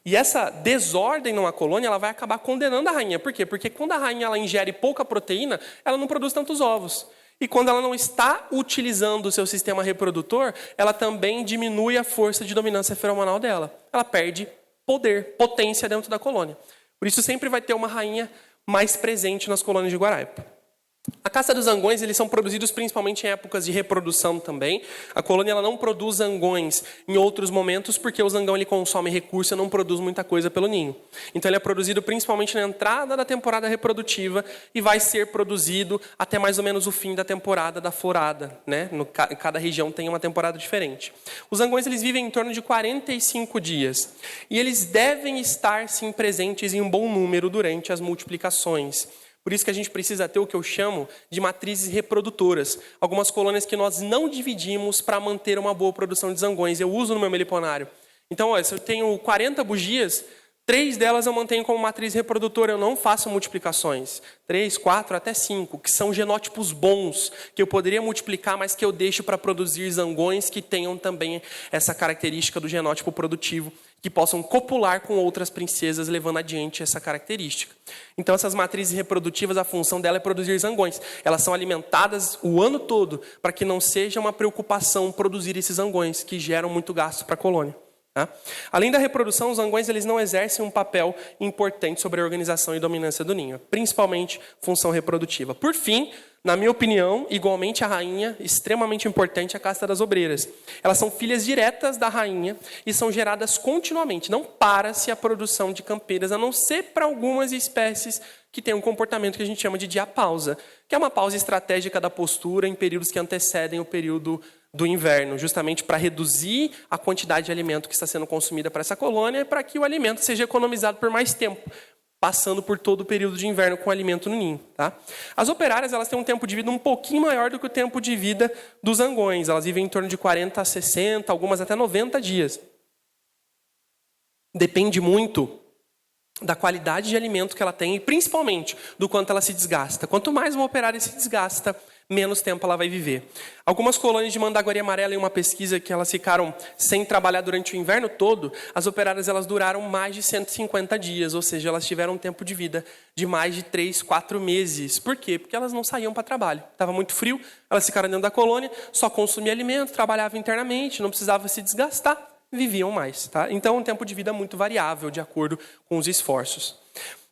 E essa desordem numa colônia, ela vai acabar condenando a rainha. Por quê? Porque quando a rainha ela ingere pouca proteína, ela não produz tantos ovos. E quando ela não está utilizando o seu sistema reprodutor, ela também diminui a força de dominância feromonal dela. Ela perde poder, potência dentro da colônia. Por isso sempre vai ter uma rainha mais presente nas colônias de guaraipo. A caça dos zangões, eles são produzidos principalmente em épocas de reprodução também. A colônia ela não produz zangões em outros momentos, porque o zangão ele consome recurso e não produz muita coisa pelo ninho. Então ele é produzido principalmente na entrada da temporada reprodutiva e vai ser produzido até mais ou menos o fim da temporada da florada, né? Cada região tem uma temporada diferente. Os zangões eles vivem em torno de 45 dias. E eles devem estar, sim, presentes em um bom número durante as multiplicações. Por isso que a gente precisa ter o que eu chamo de matrizes reprodutoras. Algumas colônias que nós não dividimos para manter uma boa produção de zangões. Eu uso no meu meliponário. Então, olha, se eu tenho 40 bugias, 3 delas eu mantenho como matriz reprodutora. Eu não faço multiplicações. 3, 4, até 5, que são genótipos bons, que eu poderia multiplicar, mas que eu deixo para produzir zangões que tenham também essa característica do genótipo produtivo, que possam copular com outras princesas, levando adiante essa característica. Então, essas matrizes reprodutivas, a função dela é produzir zangões. Elas são alimentadas o ano todo, para que não seja uma preocupação produzir esses zangões, que geram muito gasto para a colônia. Tá? Além da reprodução, os zangões eles não exercem um papel importante sobre a organização e dominância do ninho, principalmente função reprodutiva. Por fim, na minha opinião, igualmente a rainha, extremamente importante a casta das obreiras. Elas são filhas diretas da rainha e são geradas continuamente. Não para-se a produção de campeiras, a não ser para algumas espécies que têm um comportamento que a gente chama de diapausa, que é uma pausa estratégica da postura em períodos que antecedem o período do inverno, justamente para reduzir a quantidade de alimento que está sendo consumida para essa colônia e para que o alimento seja economizado por mais tempo, passando por todo o período de inverno com alimento no ninho. Tá? As operárias elas têm um tempo de vida um pouquinho maior do que o tempo de vida dos zangões. Elas vivem em torno de 40 a 60, algumas até 90 dias. Depende muito da qualidade de alimento que ela tem e principalmente do quanto ela se desgasta. Quanto mais uma operária se desgasta, menos tempo ela vai viver. Algumas colônias de mandaguari amarela, em uma pesquisa que elas ficaram sem trabalhar durante o inverno todo, as operárias elas duraram mais de 150 dias, ou seja, elas tiveram um tempo de vida de mais de 3, 4 meses. Por quê? Porque elas não saíam para trabalho. Estava muito frio, elas ficaram dentro da colônia, só consumiam alimento, trabalhavam internamente, não precisava se desgastar, viviam mais. Tá? Então, um tempo de vida muito variável, de acordo com os esforços.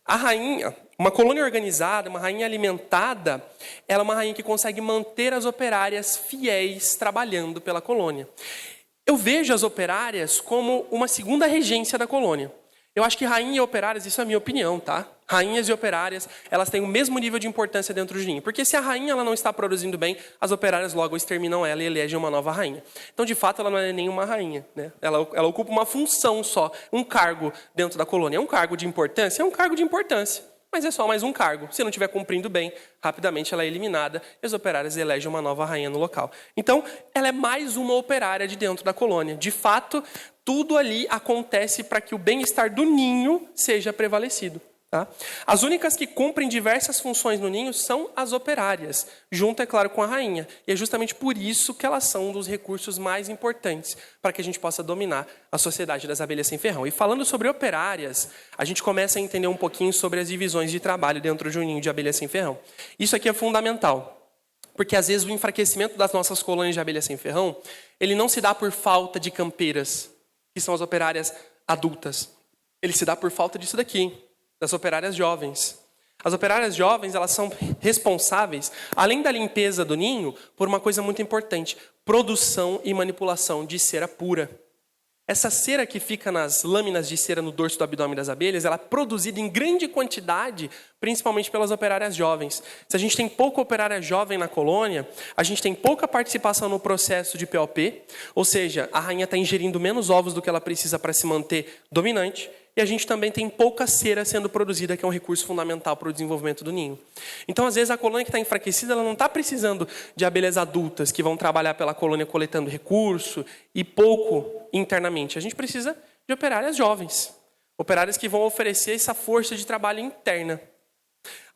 A rainha, uma colônia organizada, uma rainha alimentada, ela é uma rainha que consegue manter as operárias fiéis trabalhando pela colônia. Eu vejo as operárias como uma segunda regência da colônia. Eu acho que rainha e operárias, isso é a minha opinião, tá? Rainhas e operárias, elas têm o mesmo nível de importância dentro do ninho. Porque se a rainha ela não está produzindo bem, as operárias logo exterminam ela e elegem uma nova rainha. Então, de fato, ela não é nenhuma rainha, né? Ela ocupa uma função só, um cargo dentro da colônia. É um cargo de importância? É um cargo de importância. Mas é só mais um cargo. Se não estiver cumprindo bem, rapidamente ela é eliminada e as operárias elegem uma nova rainha no local. Então, ela é mais uma operária de dentro da colônia. De fato, tudo ali acontece para que o bem-estar do ninho seja prevalecido. Tá? As únicas que cumprem diversas funções no ninho são as operárias, junto, é claro, com a rainha. E é justamente por isso que elas são um dos recursos mais importantes para que a gente possa dominar a sociedade das abelhas sem ferrão. E falando sobre operárias, a gente começa a entender um pouquinho sobre as divisões de trabalho dentro de um ninho de abelhas sem ferrão. Isso aqui é fundamental, porque às vezes o enfraquecimento das nossas colônias de abelhas sem ferrão, ele não se dá por falta de campeiras, que são as operárias adultas. Ele se dá por falta disso daqui, das operárias jovens. As operárias jovens, elas são responsáveis, além da limpeza do ninho, por uma coisa muito importante: produção e manipulação de cera pura. Essa cera que fica nas lâminas de cera no dorso do abdômen das abelhas, ela é produzida em grande quantidade, principalmente pelas operárias jovens. Se a gente tem pouca operária jovem na colônia, a gente tem pouca participação no processo de POP, ou seja, a rainha está ingerindo menos ovos do que ela precisa para se manter dominante, e a gente também tem pouca cera sendo produzida, que é um recurso fundamental para o desenvolvimento do ninho. Então, às vezes, a colônia que está enfraquecida, ela não está precisando de abelhas adultas que vão trabalhar pela colônia coletando recurso e pouco internamente. A gente precisa de operárias jovens, operárias que vão oferecer essa força de trabalho interna.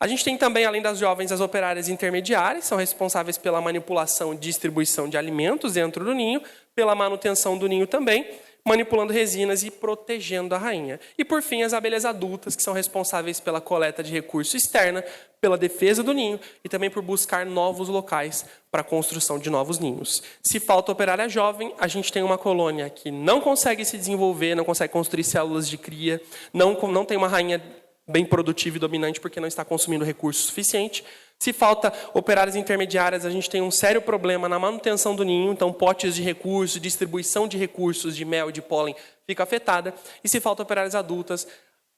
A gente tem também, além das jovens, as operárias intermediárias, são responsáveis pela manipulação e distribuição de alimentos dentro do ninho, pela manutenção do ninho também, manipulando resinas e protegendo a rainha. E, por fim, as abelhas adultas, que são responsáveis pela coleta de recurso externa, pela defesa do ninho e também por buscar novos locais para a construção de novos ninhos. Se falta operária jovem, a gente tem uma colônia que não consegue se desenvolver, não consegue construir células de cria, não tem uma rainha bem produtiva e dominante porque não está consumindo recurso suficiente. Se falta operárias intermediárias, a gente tem um sério problema na manutenção do ninho, então potes de recursos, distribuição de recursos de mel e de pólen fica afetada. E se falta operárias adultas,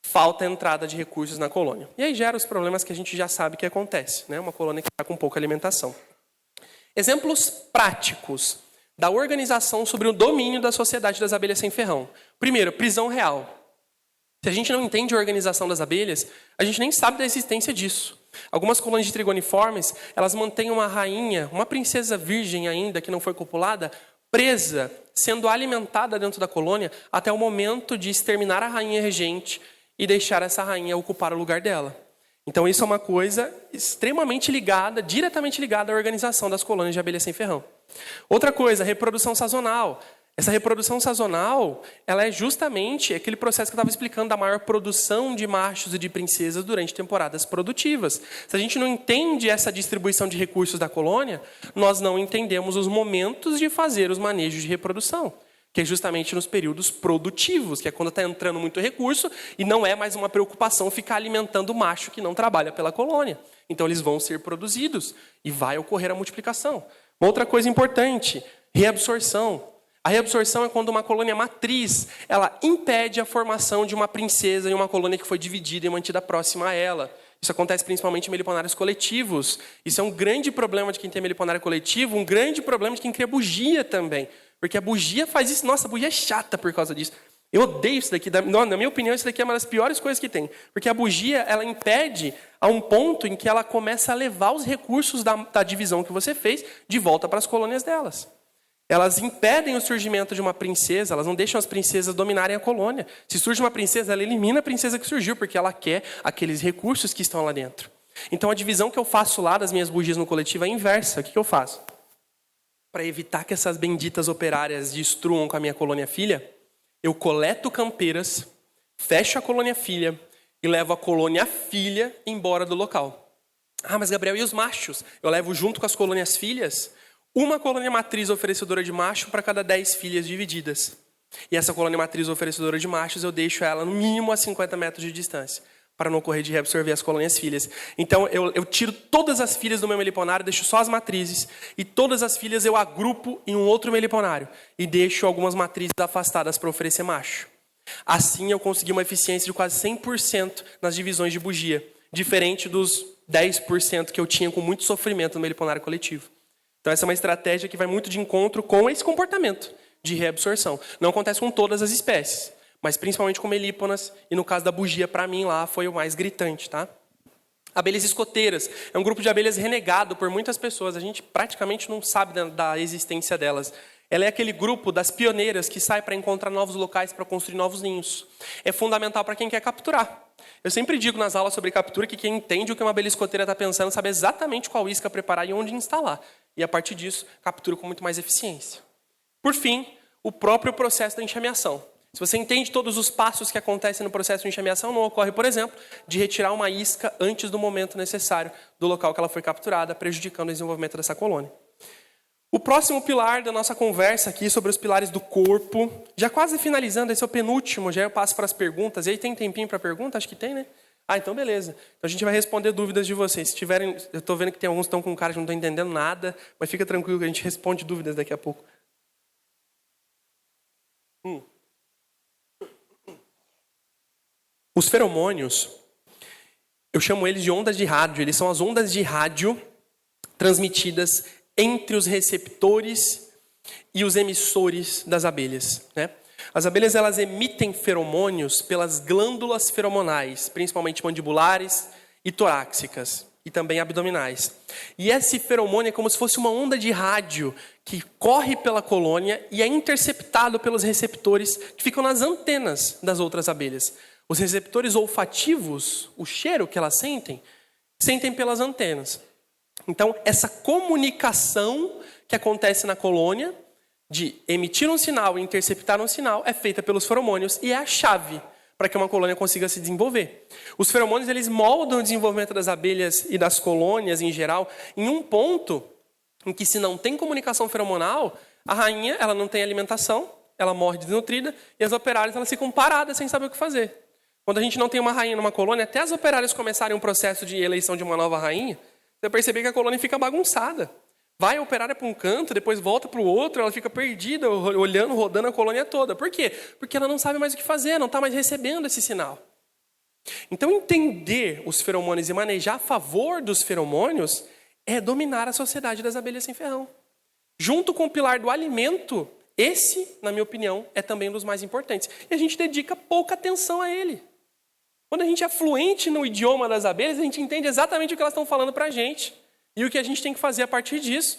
falta entrada de recursos na colônia. E aí gera os problemas que a gente já sabe que acontece, né? Uma colônia que está com pouca alimentação. Exemplos práticos da organização sobre o domínio da sociedade das abelhas sem ferrão. Primeiro, prisão real. Se a gente não entende a organização das abelhas, a gente nem sabe da existência disso. Algumas colônias de trigoniformes, elas mantêm uma rainha, uma princesa virgem ainda, que não foi copulada, presa, sendo alimentada dentro da colônia, até o momento de exterminar a rainha regente e deixar essa rainha ocupar o lugar dela. Então isso é uma coisa extremamente ligada, diretamente ligada à organização das colônias de abelhas sem ferrão. Outra coisa, reprodução sazonal. Essa reprodução sazonal, ela é justamente aquele processo que eu estava explicando da maior produção de machos e de princesas durante temporadas produtivas. Se a gente não entende essa distribuição de recursos da colônia, nós não entendemos os momentos de fazer os manejos de reprodução, que é justamente nos períodos produtivos, que é quando está entrando muito recurso e não é mais uma preocupação ficar alimentando o macho que não trabalha pela colônia. Então eles vão ser produzidos e vai ocorrer a multiplicação. Uma outra coisa importante, reabsorção. A reabsorção é quando uma colônia matriz, ela impede a formação de uma princesa em uma colônia que foi dividida e mantida próxima a ela. Isso acontece principalmente em meliponários coletivos. Isso é um grande problema de quem tem meliponário coletivo, um grande problema de quem cria bugia também. Porque a bugia faz isso. Nossa, a bugia é chata por causa disso. Eu odeio isso daqui. Na minha opinião, isso daqui é uma das piores coisas que tem. Porque a bugia, ela impede a um ponto em que ela começa a levar os recursos da divisão que você fez de volta para as colônias delas. Elas impedem o surgimento de uma princesa, elas não deixam as princesas dominarem a colônia. Se surge uma princesa, ela elimina a princesa que surgiu, porque ela quer aqueles recursos que estão lá dentro. Então a divisão que eu faço lá das minhas bugias no coletivo é inversa. O que eu faço? Para evitar que essas benditas operárias destruam com a minha colônia filha, eu coleto campeiras, fecho a colônia filha e levo a colônia filha embora do local. Ah, mas Gabriel, e os machos? Eu levo junto com as colônias filhas uma colônia matriz oferecedora de macho para cada 10 filhas divididas. E essa colônia matriz oferecedora de machos, eu deixo ela no mínimo a 50 metros de distância, para não ocorrer de reabsorver as colônias filhas. Então, eu tiro todas as filhas do meu meliponário, deixo só as matrizes, e todas as filhas eu agrupo em um outro meliponário, e deixo algumas matrizes afastadas para oferecer macho. Assim, eu consegui uma eficiência de quase 100% nas divisões de bugia, diferente dos 10% que eu tinha com muito sofrimento no meliponário coletivo. Então essa é uma estratégia que vai muito de encontro com esse comportamento de reabsorção. Não acontece com todas as espécies, mas principalmente com melíponas, e no caso da bugia, para mim, lá foi o mais gritante, tá? Abelhas escoteiras. É um grupo de abelhas renegado por muitas pessoas. A gente praticamente não sabe da existência delas. Ela é aquele grupo das pioneiras que sai para encontrar novos locais para construir novos ninhos. É fundamental para quem quer capturar. Eu sempre digo nas aulas sobre captura que quem entende o que uma abelha escoteira está pensando sabe exatamente qual isca preparar e onde instalar. E a partir disso, captura com muito mais eficiência. Por fim, o próprio processo da enxameação. Se você entende todos os passos que acontecem no processo de enxameação, não ocorre, por exemplo, de retirar uma isca antes do momento necessário do local que ela foi capturada, prejudicando o desenvolvimento dessa colônia. O próximo pilar da nossa conversa aqui sobre os pilares do corpo, já quase finalizando, esse é o penúltimo, já eu passo para as perguntas. E aí tem tempinho para pergunta? Acho que tem, né? Ah, então beleza. Então a gente vai responder dúvidas de vocês. Se tiverem, eu estou vendo que tem alguns que estão com cara que não estão entendendo nada, mas fica tranquilo que a gente responde dúvidas daqui a pouco. Os feromônios, eu chamo eles de ondas de rádio. Eles são as ondas de rádio transmitidas entre os receptores e os emissores das abelhas, né? As abelhas, elas emitem feromônios pelas glândulas feromonais, principalmente mandibulares e torácicas, e também abdominais. E esse feromônio é como se fosse uma onda de rádio que corre pela colônia e é interceptado pelos receptores que ficam nas antenas das outras abelhas. Os receptores olfativos, o cheiro que elas sentem pelas antenas. Então, essa comunicação que acontece na colônia, de emitir um sinal e interceptar um sinal, é feita pelos feromônios e é a chave para que uma colônia consiga se desenvolver. Os feromônios, eles moldam o desenvolvimento das abelhas e das colônias em geral em um ponto em que, se não tem comunicação feromonal, a rainha, ela não tem alimentação, ela morre desnutrida e as operárias, elas ficam paradas sem saber o que fazer. Quando a gente não tem uma rainha numa colônia, até as operárias começarem um processo de eleição de uma nova rainha, vai perceber que a colônia fica bagunçada. Vai a operária para um canto, depois volta para o outro, ela fica perdida, olhando, rodando a colônia toda. Por quê? Porque ela não sabe mais o que fazer, não está mais recebendo esse sinal. Então, entender os feromônios e manejar a favor dos feromônios é dominar a sociedade das abelhas sem ferrão. Junto com o pilar do alimento, esse, na minha opinião, é também um dos mais importantes. E a gente dedica pouca atenção a ele. Quando a gente é fluente no idioma das abelhas, a gente entende exatamente o que elas estão falando para a gente. E o que a gente tem que fazer a partir disso.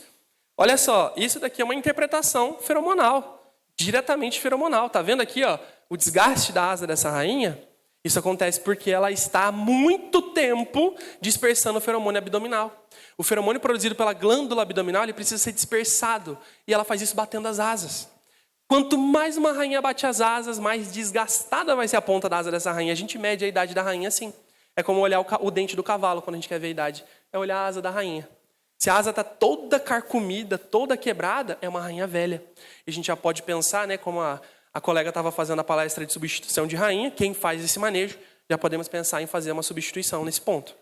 Olha só, isso daqui é uma interpretação feromonal. Diretamente feromonal. Está vendo aqui, ó, o desgaste da asa dessa rainha? Isso acontece porque ela está há muito tempo dispersando o feromônio abdominal. O feromônio produzido pela glândula abdominal, ele precisa ser dispersado. E ela faz isso batendo as asas. Quanto mais uma rainha bate as asas, mais desgastada vai ser a ponta da asa dessa rainha. A gente mede a idade da rainha assim. É como olhar o dente do cavalo quando a gente quer ver a idade. É olhar a asa da rainha. Se a asa está toda carcomida, toda quebrada, é uma rainha velha. E a gente já pode pensar, né, como a colega estava fazendo a palestra de substituição de rainha, quem faz esse manejo, já podemos pensar em fazer uma substituição nesse ponto.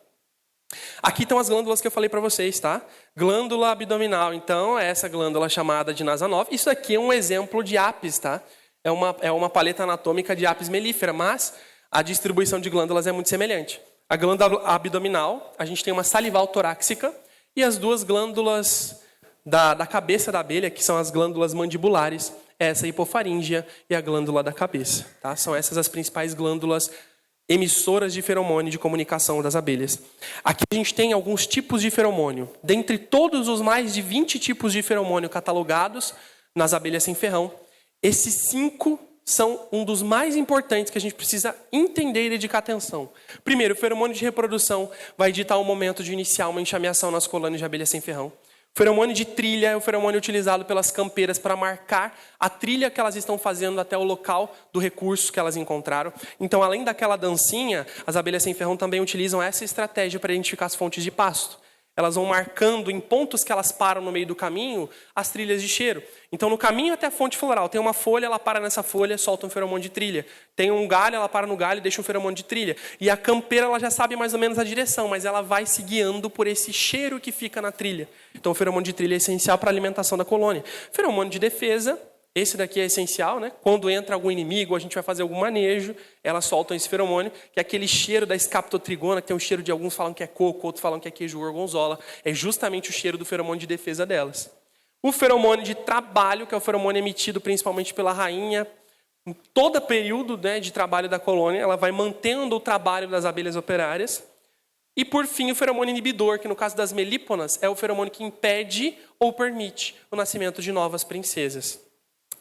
Aqui estão as glândulas que eu falei para vocês, tá? Glândula abdominal, então, é essa glândula chamada de nasa nova. Isso aqui é um exemplo de apis, tá? É uma paleta anatômica de apis mellifera, mas a distribuição de glândulas é muito semelhante. A glândula abdominal, a gente tem uma salival torácica e as duas glândulas da cabeça da abelha, que são as glândulas mandibulares, essa hipofaríngea e a glândula da cabeça. Tá? São essas as principais glândulas emissoras de feromônio de comunicação das abelhas. Aqui a gente tem alguns tipos de feromônio. Dentre todos os mais de 20 tipos de feromônio catalogados nas abelhas sem ferrão, esses 5 são um dos mais importantes que a gente precisa entender e dedicar atenção. Primeiro, o feromônio de reprodução vai ditar o momento de iniciar uma enxameação nas colônias de abelhas sem ferrão. O feromônio de trilha é o feromônio utilizado pelas campeiras para marcar a trilha que elas estão fazendo até o local do recurso que elas encontraram. Então, além daquela dancinha, as abelhas sem ferrão também utilizam essa estratégia para identificar as fontes de pasto. Elas vão marcando em pontos que elas param no meio do caminho as trilhas de cheiro. Então, no caminho até a fonte floral, tem uma folha, ela para nessa folha, solta um feromônio de trilha. Tem um galho, ela para no galho e deixa um feromônio de trilha. E a campeira, ela já sabe mais ou menos a direção, mas ela vai se guiando por esse cheiro que fica na trilha. Então, o feromônio de trilha é essencial para a alimentação da colônia. Feromônio de defesa, esse daqui é essencial, né? Quando entra algum inimigo, a gente vai fazer algum manejo, elas soltam esse feromônio, que é aquele cheiro da escaptotrigona, que tem um cheiro de alguns falam que é coco, outros falam que é queijo gorgonzola. É justamente o cheiro do feromônio de defesa delas. O feromônio de trabalho, que é o feromônio emitido principalmente pela rainha, em todo período, né, de trabalho da colônia, ela vai mantendo o trabalho das abelhas operárias. E, por fim, o feromônio inibidor, que no caso das melíponas, é o feromônio que impede ou permite o nascimento de novas princesas.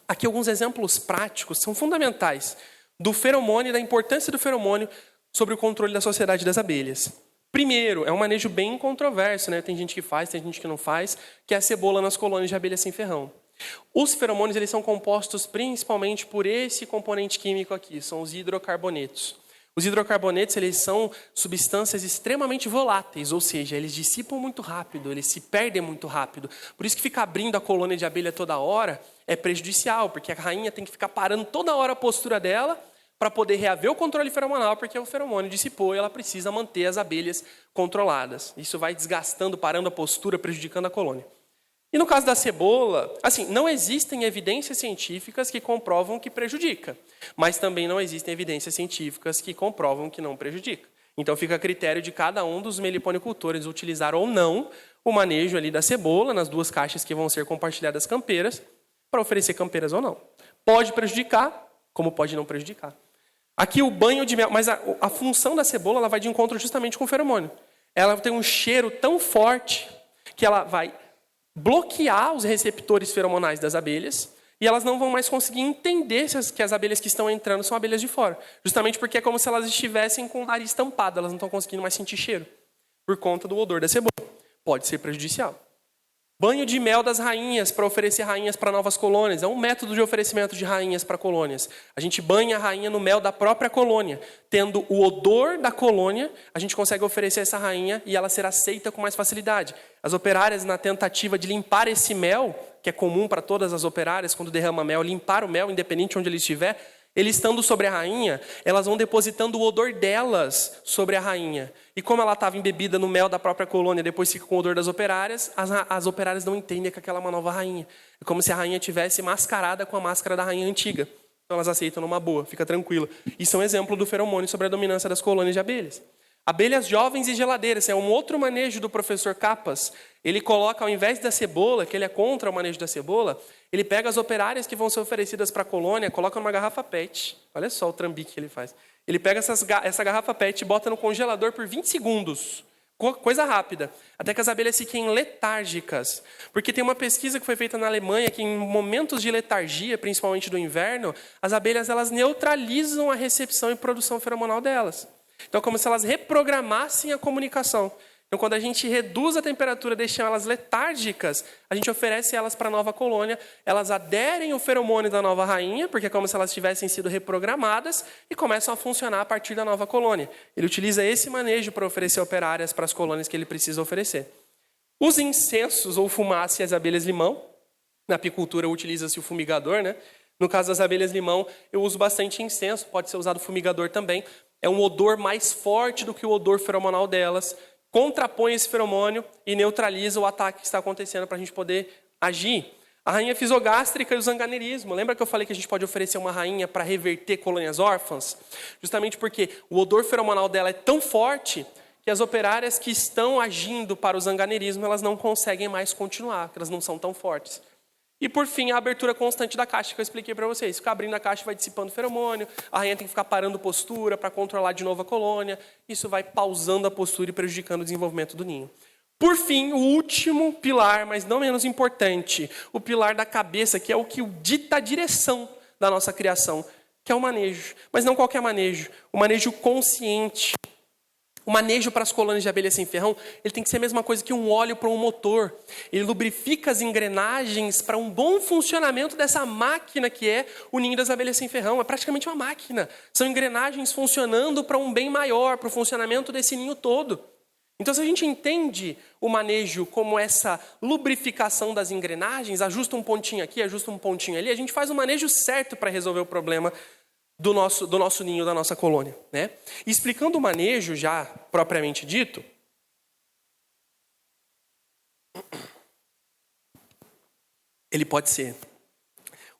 Aqui alguns exemplos práticos são fundamentais do feromônio e da importância do feromônio sobre o controle da sociedade das abelhas. Primeiro, é um manejo bem controverso, né? Tem gente que faz, tem gente que não faz, que é a cebola nas colônias de abelhas sem ferrão. Os feromônios, eles são compostos principalmente por esse componente químico aqui, são os hidrocarbonetos. Os hidrocarbonetos, eles são substâncias extremamente voláteis, ou seja, eles dissipam muito rápido, eles se perdem muito rápido. Por isso que ficar abrindo a colônia de abelha toda hora é prejudicial, porque a rainha tem que ficar parando toda hora a postura dela para poder reaver o controle feromonal, porque o feromônio dissipou e ela precisa manter as abelhas controladas. Isso vai desgastando, parando a postura, prejudicando a colônia. E no caso da cebola, assim, não existem evidências científicas que comprovam que prejudica, mas também não existem evidências científicas que comprovam que não prejudica. Então fica a critério de cada um dos meliponicultores utilizar ou não o manejo ali da cebola nas duas caixas que vão ser compartilhadas campeiras, para oferecer campeiras ou não. Pode prejudicar, como pode não prejudicar. Aqui o banho de mel, mas a função da cebola ela vai de encontro justamente com o feromônio. Ela tem um cheiro tão forte que ela vai bloquear os receptores feromonais das abelhas e elas não vão mais conseguir entender que as abelhas que estão entrando são abelhas de fora. Justamente porque é como se elas estivessem com o nariz tampado, elas não estão conseguindo mais sentir cheiro por conta do odor da cebola. Pode ser prejudicial. Banho de mel das rainhas para oferecer rainhas para novas colônias. É um método de oferecimento de rainhas para colônias. A gente banha a rainha no mel da própria colônia. Tendo o odor da colônia, a gente consegue oferecer essa rainha e ela ser aceita com mais facilidade. As operárias, na tentativa de limpar esse mel, que é comum para todas as operárias, quando derrama mel, limpar o mel, independente de onde ele estiver, Ele estando sobre a rainha, elas vão depositando o odor delas sobre a rainha. E como ela estava embebida no mel da própria colônia, depois fica com o odor das operárias, as operárias não entendem que aquela é uma nova rainha. É como se a rainha tivesse mascarada com a máscara da rainha antiga. Então elas aceitam numa boa, fica tranquila. Isso é um exemplo do feromônio sobre a dominância das colônias de abelhas. Abelhas jovens e geladeiras, é um outro manejo do professor Capas. Ele coloca, ao invés da cebola, que ele é contra o manejo da cebola, ele pega as operárias que vão ser oferecidas para a colônia, coloca numa garrafa PET. Olha só o trambique que ele faz. Ele pega essa garrafa PET e bota no congelador por 20 segundos. Coisa rápida. Até que as abelhas fiquem letárgicas. Porque tem uma pesquisa que foi feita na Alemanha que em momentos de letargia, principalmente do inverno, as abelhas elas neutralizam a recepção e produção feromonal delas. Então é como se elas reprogramassem a comunicação. Então quando a gente reduz a temperatura, deixando elas letárgicas, a gente oferece elas para a nova colônia, elas aderem ao feromônio da nova rainha, porque é como se elas tivessem sido reprogramadas e começam a funcionar a partir da nova colônia. Ele utiliza esse manejo para oferecer operárias para as colônias que ele precisa oferecer. Os incensos ou fumaça e as abelhas-limão, na apicultura utiliza-se o fumigador, né? No caso das abelhas-limão, eu uso bastante incenso, pode ser usado fumigador também. É um odor mais forte do que o odor feromonal delas, contrapõe esse feromônio e neutraliza o ataque que está acontecendo para a gente poder agir. A rainha fisogástrica e o zanganerismo. Lembra que eu falei que a gente pode oferecer uma rainha para reverter colônias órfãs? Justamente porque o odor feromonal dela é tão forte que as operárias que estão agindo para o zanganerismo, elas não conseguem mais continuar, porque elas não são tão fortes. E, por fim, a abertura constante da caixa, que eu expliquei para vocês. Ficar abrindo a caixa vai dissipando feromônio, a rainha tem que ficar parando postura para controlar de novo a colônia. Isso vai pausando a postura e prejudicando o desenvolvimento do ninho. Por fim, o último pilar, mas não menos importante, o pilar da cabeça, que é o que dita a direção da nossa criação, que é o manejo. Mas não qualquer manejo, o manejo consciente. O manejo para as colônias de abelha sem ferrão, ele tem que ser a mesma coisa que um óleo para um motor. Ele lubrifica as engrenagens para um bom funcionamento dessa máquina que é o ninho das abelhas sem ferrão. É praticamente uma máquina. São engrenagens funcionando para um bem maior, para o funcionamento desse ninho todo. Então, se a gente entende o manejo como essa lubrificação das engrenagens, ajusta um pontinho aqui, ajusta um pontinho ali, a gente faz o manejo certo para resolver o problema do nosso ninho, da nossa colônia, né? E explicando o manejo já propriamente dito, ele pode ser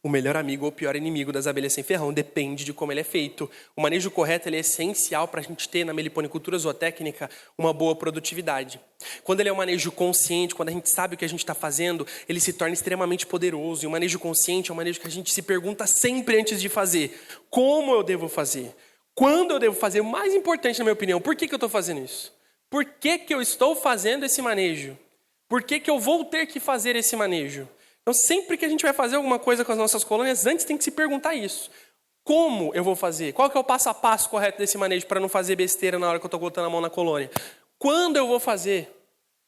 o melhor amigo ou o pior inimigo das abelhas sem ferrão, depende de como ele é feito. O manejo correto ele é essencial para a gente ter na meliponicultura zootécnica uma boa produtividade. Quando ele é um manejo consciente, quando a gente sabe o que a gente está fazendo, ele se torna extremamente poderoso. E o manejo consciente é um manejo que a gente se pergunta sempre antes de fazer. Como eu devo fazer? Quando eu devo fazer? O mais importante, na minha opinião, por que eu estou fazendo isso? Por que eu estou fazendo esse manejo? Por que eu vou ter que fazer esse manejo? Então, sempre que a gente vai fazer alguma coisa com as nossas colônias, antes tem que se perguntar isso. Como eu vou fazer? Qual que é o passo a passo correto desse manejo para não fazer besteira na hora que eu estou botando a mão na colônia? Quando eu vou fazer?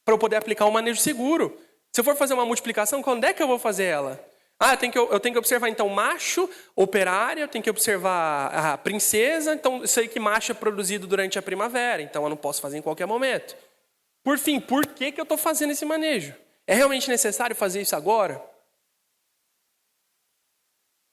Para eu poder aplicar um manejo seguro. Se eu for fazer uma multiplicação, quando é que eu vou fazer ela? Eu tenho que observar, então, macho, operária, eu tenho que observar a princesa, então eu sei que macho é produzido durante a primavera, então eu não posso fazer em qualquer momento. Por fim, por que eu estou fazendo esse manejo? É realmente necessário fazer isso agora?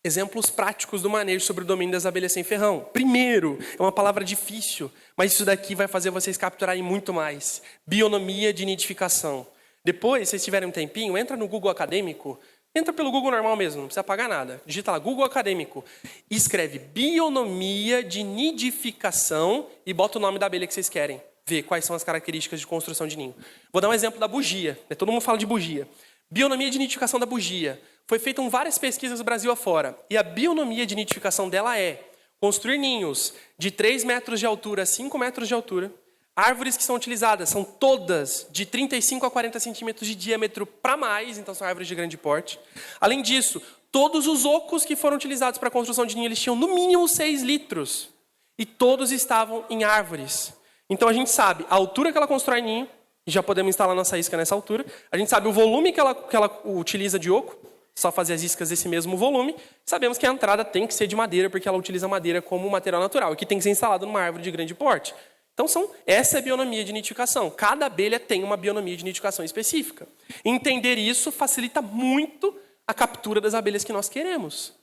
Exemplos práticos do manejo sobre o domínio das abelhas sem ferrão. Primeiro, é uma palavra difícil, mas isso daqui vai fazer vocês capturarem muito mais. Bionomia de nidificação. Depois, se vocês tiverem um tempinho, entra no Google Acadêmico. Entra pelo Google normal mesmo, não precisa pagar nada. Digita lá, Google Acadêmico. E escreve bionomia de nidificação e bota o nome da abelha que vocês querem. Ver quais são as características de construção de ninho. Vou dar um exemplo da bugia. Todo mundo fala de bugia. Bionomia de nidificação da bugia. Foi feita várias pesquisas no Brasil afora. E a bionomia de nidificação dela é construir ninhos de 3 metros de altura a 5 metros de altura. Árvores que são utilizadas são todas de 35 a 40 centímetros de diâmetro para mais. Então são árvores de grande porte. Além disso, todos os ocos que foram utilizados para a construção de ninho, eles tinham no mínimo 6 litros. E todos estavam em árvores. Então a gente sabe a altura que ela constrói ninho, e já podemos instalar nossa isca nessa altura. A gente sabe o volume que ela utiliza de oco, só fazer as iscas desse mesmo volume. Sabemos que a entrada tem que ser de madeira, porque ela utiliza madeira como material natural, e que tem que ser instalado numa árvore de grande porte. Então essa é a bionomia de nidificação. Cada abelha tem uma bionomia de nidificação específica. Entender isso facilita muito a captura das abelhas que nós queremos.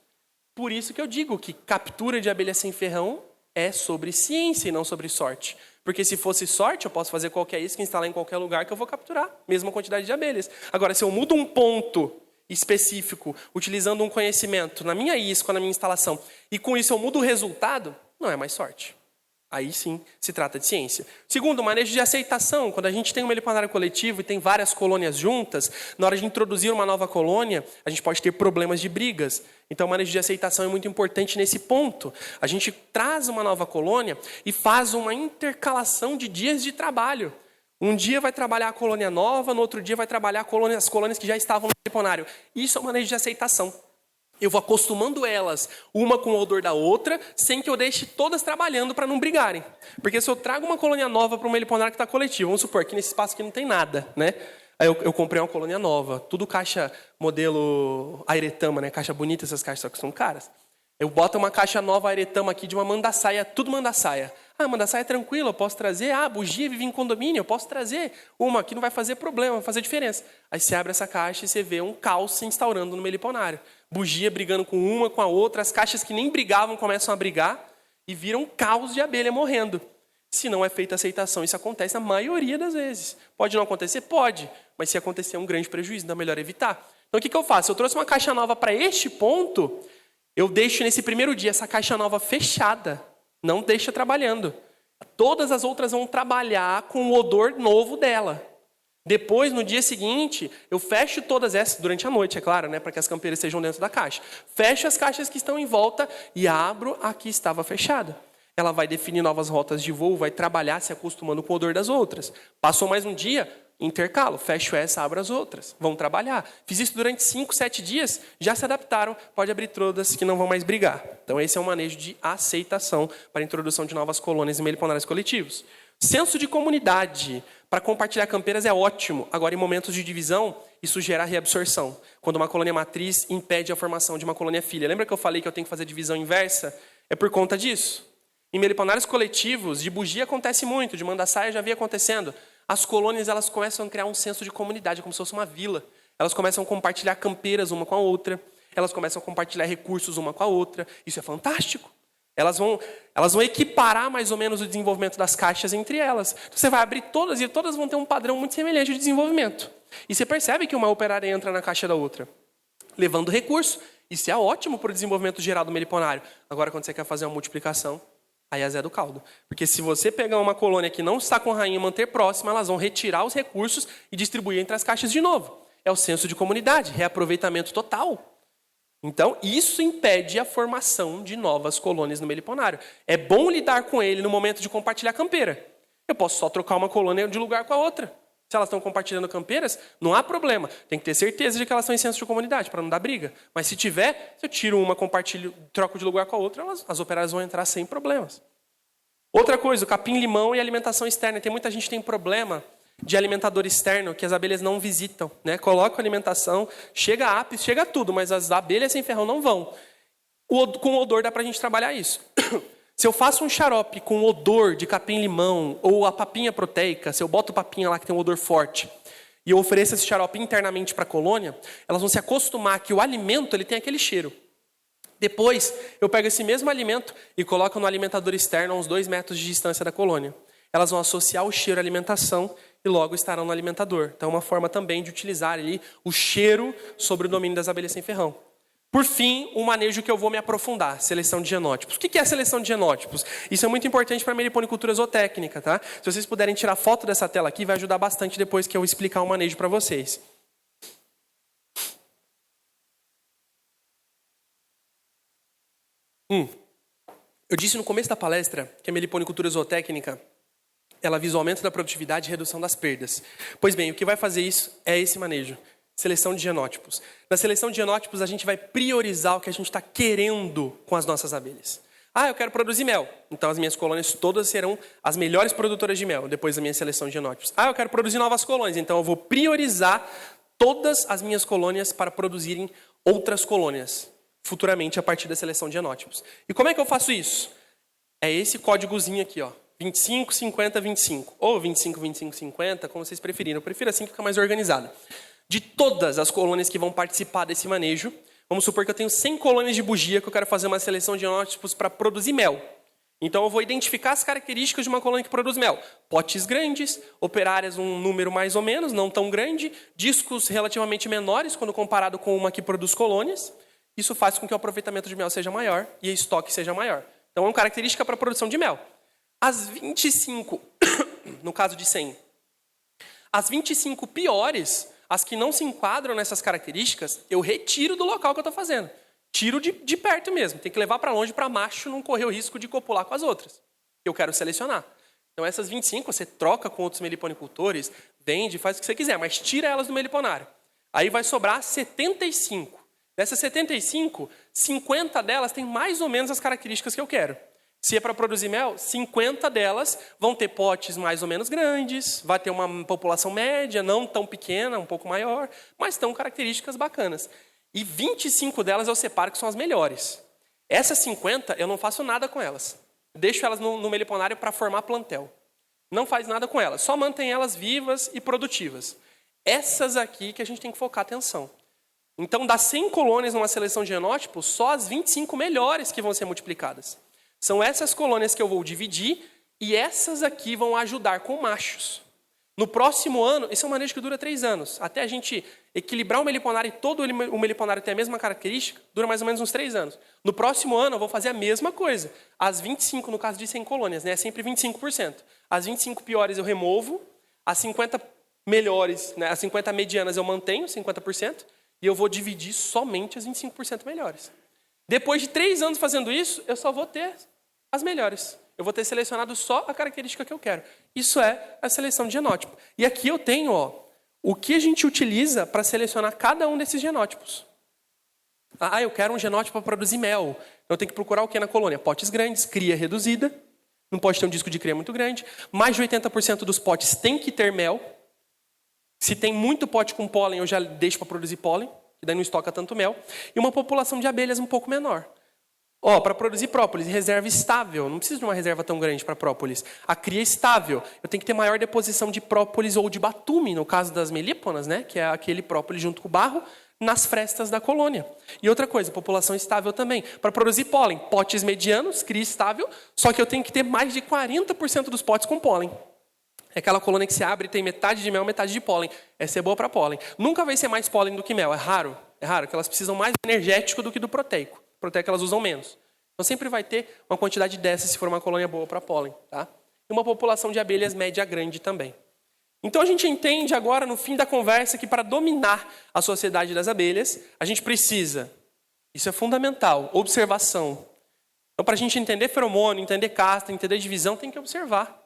Por isso que eu digo que captura de abelha sem ferrão é sobre ciência e não sobre sorte. Porque se fosse sorte, eu posso fazer qualquer isca, instalar em qualquer lugar que eu vou capturar. Mesma quantidade de abelhas. Agora, se eu mudo um ponto específico, utilizando um conhecimento na minha isca, na minha instalação, e com isso eu mudo o resultado, não é mais sorte. Aí sim se trata de ciência. Segundo, manejo de aceitação. Quando a gente tem um meliponário coletivo e tem várias colônias juntas, na hora de introduzir uma nova colônia, a gente pode ter problemas de brigas. Então o manejo de aceitação é muito importante nesse ponto. A gente traz uma nova colônia e faz uma intercalação de dias de trabalho. Um dia vai trabalhar a colônia nova, no outro dia vai trabalhar as colônias que já estavam no meliponário. Isso é o manejo de aceitação. Eu vou acostumando elas, uma com o odor da outra, sem que eu deixe todas trabalhando para não brigarem. Porque se eu trago uma colônia nova para um meliponário que está coletivo, vamos supor que nesse espaço aqui não tem nada, né? Aí eu comprei uma colônia nova, tudo caixa modelo Airetama, né? Caixa bonita, essas caixas só que são caras. Eu boto uma caixa nova Airetama aqui de uma mandaçaia, tudo mandaçaia. Ah, mandaçaia é tranquilo, eu posso trazer. Ah, bugia vive em condomínio, eu posso trazer. Uma que não vai fazer problema, vai fazer diferença. Aí você abre essa caixa e você vê um caos se instaurando no meliponário. Bugia brigando com uma, com a outra. As caixas que nem brigavam começam a brigar e viram um caos de abelha morrendo. Se não é feita aceitação, isso acontece na maioria das vezes. Pode não acontecer? Pode. Mas se acontecer é um grande prejuízo, então é melhor evitar. Então o que eu faço? Eu trouxe uma caixa nova para este ponto, eu deixo nesse primeiro dia essa caixa nova fechada. Não deixa trabalhando. Todas as outras vão trabalhar com o odor novo dela. Depois, no dia seguinte, eu fecho todas essas, durante a noite, é claro, né, para que as campeiras estejam dentro da caixa. Fecho as caixas que estão em volta e abro a que estava fechada. Ela vai definir novas rotas de voo, vai trabalhar se acostumando com o odor das outras. Passou mais um dia, intercalo, fecho essa, abro as outras. Vão trabalhar. Fiz isso durante 5, 7 dias, já se adaptaram, pode abrir todas que não vão mais brigar. Então esse é um manejo de aceitação para a introdução de novas colônias e meliponários coletivos. Senso de comunidade para compartilhar campeiras é ótimo. Agora, em momentos de divisão, isso gera reabsorção. Quando uma colônia matriz impede a formação de uma colônia filha. Lembra que eu falei que eu tenho que fazer divisão inversa? É por conta disso. Em meliponários coletivos, de bugia acontece muito, de mandaçaia já havia acontecendo. As colônias elas começam a criar um senso de comunidade, como se fosse uma vila. Elas começam a compartilhar campeiras uma com a outra. Elas começam a compartilhar recursos uma com a outra. Isso é fantástico. Elas vão equiparar mais ou menos o desenvolvimento das caixas entre elas. Então, você vai abrir todas e todas vão ter um padrão muito semelhante de desenvolvimento. E você percebe que uma operária entra na caixa da outra, levando recurso. Isso é ótimo para o desenvolvimento geral do meliponário. Agora, quando você quer fazer uma multiplicação, aí é Zé do caldo. Porque se você pegar uma colônia que não está com rainha e manter próxima, elas vão retirar os recursos e distribuir entre as caixas de novo. É o senso de comunidade, reaproveitamento total. Então, isso impede a formação de novas colônias no meliponário. É bom lidar com ele no momento de compartilhar campeira. Eu posso só trocar uma colônia de lugar com a outra. Se elas estão compartilhando campeiras, não há problema. Tem que ter certeza de que elas estão em senso de comunidade, para não dar briga. Mas se tiver, se eu tiro uma, compartilho, troco de lugar com a outra, as operárias vão entrar sem problemas. Outra coisa, o capim-limão e alimentação externa. Tem muita gente que tem problema de alimentador externo, que as abelhas não visitam, né? Coloca a alimentação, chega a apis, chega tudo, mas as abelhas sem ferrão não vão. Com o odor dá para a gente trabalhar isso. Se eu faço um xarope com odor de capim-limão ou a papinha proteica, se eu boto papinha lá que tem um odor forte, e eu ofereço esse xarope internamente para a colônia, elas vão se acostumar que o alimento ele tem aquele cheiro. Depois, eu pego esse mesmo alimento e coloco no alimentador externo a uns 2 metros de distância da colônia. Elas vão associar o cheiro à alimentação e logo estarão no alimentador. Então, é uma forma também de utilizar ali o cheiro sobre o domínio das abelhas sem ferrão. Por fim, um manejo que eu vou me aprofundar, seleção de genótipos. O que é a seleção de genótipos? Isso é muito importante para a meliponicultura zootécnica, tá? Se vocês puderem tirar foto dessa tela aqui, vai ajudar bastante depois que eu explicar o manejo para vocês. Eu disse no começo da palestra que a meliponicultura zootécnica ela visa o aumento da produtividade e redução das perdas. Pois bem, o que vai fazer isso é esse manejo. Seleção de genótipos. Na seleção de genótipos, a gente vai priorizar o que a gente está querendo com as nossas abelhas. Ah, eu quero produzir mel. Então, as minhas colônias todas serão as melhores produtoras de mel, depois da minha seleção de genótipos. Ah, eu quero produzir novas colônias. Então, eu vou priorizar todas as minhas colônias para produzirem outras colônias, futuramente, a partir da seleção de genótipos. E como é que eu faço isso? É esse códigozinho aqui, ó. 25, 50, 25. Ou 25, 25, 50, como vocês preferirem. Eu prefiro assim que fica mais organizado. De todas as colônias que vão participar desse manejo, Vamos supor que eu tenho 100 colônias de bugia que eu quero fazer uma seleção de genótipos para produzir mel. Então, eu vou identificar as características de uma colônia que produz mel. Potes grandes, operárias um número mais ou menos, não tão grande, discos relativamente menores quando comparado com uma que produz colônias. Isso faz com que o aproveitamento de mel seja maior e o estoque seja maior. Então, é uma característica para a produção de mel. As 25, no caso de 100, as 25 piores, as que não se enquadram nessas características, eu retiro do local que eu estou fazendo. Tiro de perto mesmo. Tem que levar para longe para macho não correr o risco de copular com as outras. Eu quero selecionar. Então, essas 25 você troca com outros meliponicultores, vende, faz o que você quiser, mas tira elas do meliponário. Aí vai sobrar 75. Dessas 75, 50 delas têm mais ou menos as características que eu quero. Se é para produzir mel, 50 delas vão ter potes mais ou menos grandes, vai ter uma população média, não tão pequena, um pouco maior, mas estão características bacanas. E 25 delas eu separo que são as melhores. Essas 50 eu não faço nada com elas. Deixo elas no meliponário para formar plantel. Não faz nada com elas, só mantém elas vivas e produtivas. Essas aqui que a gente tem que focar atenção. Então, das 100 colônias numa seleção de genótipos, só as 25 melhores que vão ser multiplicadas. São essas colônias que eu vou dividir e essas aqui vão ajudar com machos. No próximo ano, esse é um manejo que dura 3 anos. Até a gente equilibrar o meliponário e todo o meliponário ter a mesma característica, dura mais ou menos uns 3 anos. No próximo ano, eu vou fazer a mesma coisa. As 25, no caso de 100 colônias, né, é sempre 25%. As 25 piores eu removo, as 50 melhores, né, as 50 medianas eu mantenho, 50%, e eu vou dividir somente as 25% melhores. Depois de 3 anos fazendo isso, eu só vou ter as melhores. Eu vou ter selecionado só a característica que eu quero. Isso é a seleção de genótipo. E aqui eu tenho o que a gente utiliza para selecionar cada um desses genótipos. Ah, eu quero um genótipo para produzir mel. Eu tenho que procurar o que na colônia? Potes grandes, cria reduzida. Não pode ter um disco de cria muito grande. Mais de 80% dos potes tem que ter mel. Se tem muito pote com pólen, eu já deixo para produzir pólen, que daí não estoca tanto mel. E uma população de abelhas um pouco menor. Para produzir própolis, reserva estável. Não preciso de uma reserva tão grande para própolis. A cria estável. Eu tenho que ter maior deposição de própolis ou de batume, no caso das melíponas, né? Que é aquele própolis junto com o barro, nas frestas da colônia. E outra coisa, população estável também. Para produzir pólen, potes medianos, cria estável, só que eu tenho que ter mais de 40% dos potes com pólen. É aquela colônia que se abre e tem metade de mel, metade de pólen. Essa é boa para pólen. Nunca vai ser mais pólen do que mel, é raro. É raro, porque elas precisam mais do energético do que do proteico. Proteico elas usam menos. Então sempre vai ter uma quantidade dessa se for uma colônia boa para pólen. Tá? E uma população de abelhas média grande também. Então a gente entende agora, no fim da conversa, que para dominar a sociedade das abelhas, a gente precisa, isso é fundamental, observação. Então para a gente entender feromônio, entender casta, entender divisão, tem que observar.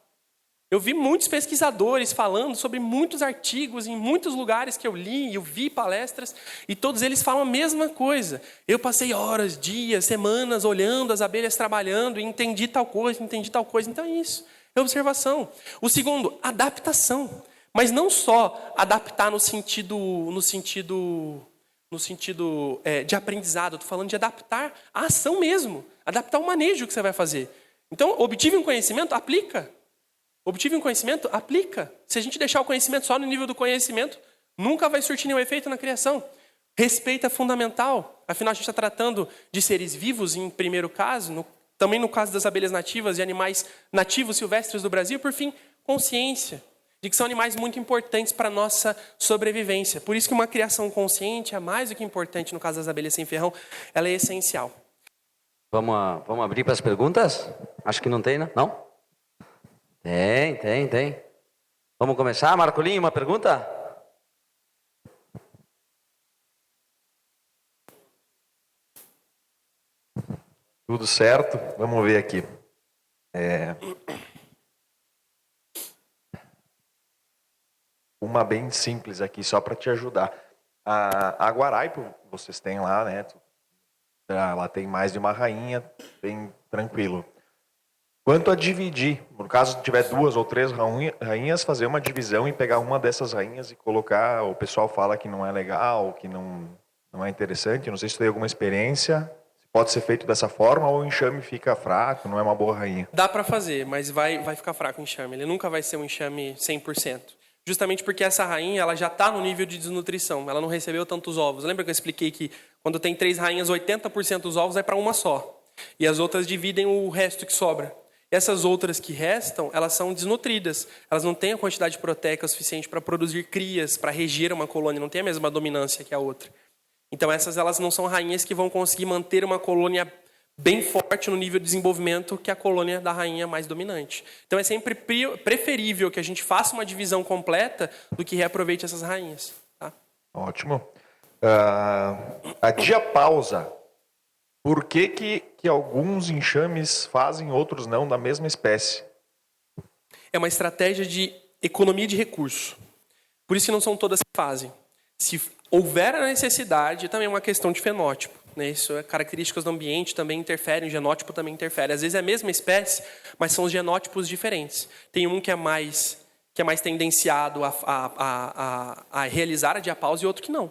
Eu vi muitos pesquisadores falando sobre muitos artigos em muitos lugares que eu li, eu vi palestras, e todos eles falam a mesma coisa. Eu passei horas, dias, semanas olhando as abelhas trabalhando e entendi tal coisa. Então é isso, é observação. O segundo, adaptação. Mas não só adaptar no sentido de aprendizado. Estou falando de adaptar a ação mesmo. Adaptar o manejo que você vai fazer. Então, obtive um conhecimento, aplica. Obtive um conhecimento, aplica. Se a gente deixar o conhecimento só no nível do conhecimento, nunca vai surtir nenhum efeito na criação. Respeito é fundamental. Afinal, a gente está tratando de seres vivos, em primeiro caso, também no caso das abelhas nativas e animais nativos silvestres do Brasil. Por fim, consciência de que são animais muito importantes para a nossa sobrevivência. Por isso que uma criação consciente é mais do que importante. No caso das abelhas sem ferrão, ela é essencial. Vamos abrir para as perguntas? Acho que não tem, né? Não? Tem. Vamos começar? Marcolinho, uma pergunta? Tudo certo? Vamos ver aqui. Uma bem simples aqui, só para te ajudar. A Guaraipo, vocês têm lá, né? Ela tem mais de uma rainha, bem tranquilo. Quanto a dividir, no caso tiver 2 ou 3 rainhas, fazer uma divisão e pegar uma dessas rainhas e colocar, o pessoal fala que não é legal, que não é interessante, não sei se tem alguma experiência, pode ser feito dessa forma ou o enxame fica fraco, não é uma boa rainha. Dá para fazer, mas vai ficar fraco o enxame, ele nunca vai ser um enxame 100%. justamente porque essa rainha ela já está no nível de desnutrição, ela não recebeu tantos ovos. Lembra que eu expliquei que quando tem 3 rainhas, 80% dos ovos é para uma só, e as outras dividem o resto que sobra. Essas outras que restam, elas são desnutridas, elas não têm a quantidade proteica suficiente para produzir crias, para reger uma colônia, não tem a mesma dominância que a outra. Então essas elas não são rainhas que vão conseguir manter uma colônia bem forte no nível de desenvolvimento que a colônia da rainha mais dominante. Então é sempre preferível que a gente faça uma divisão completa do que reaproveite essas rainhas. Tá? Ótimo. A diapausa. Por que alguns enxames fazem, outros não, da mesma espécie? É uma estratégia de economia de recurso. Por isso que não são todas que fazem. Se houver a necessidade, também é uma questão de fenótipo. Né? Isso é características do ambiente também interferem, o genótipo também interfere. Às vezes é a mesma espécie, mas são genótipos diferentes. Tem um que é mais tendenciado a realizar a diapausa e outro que não.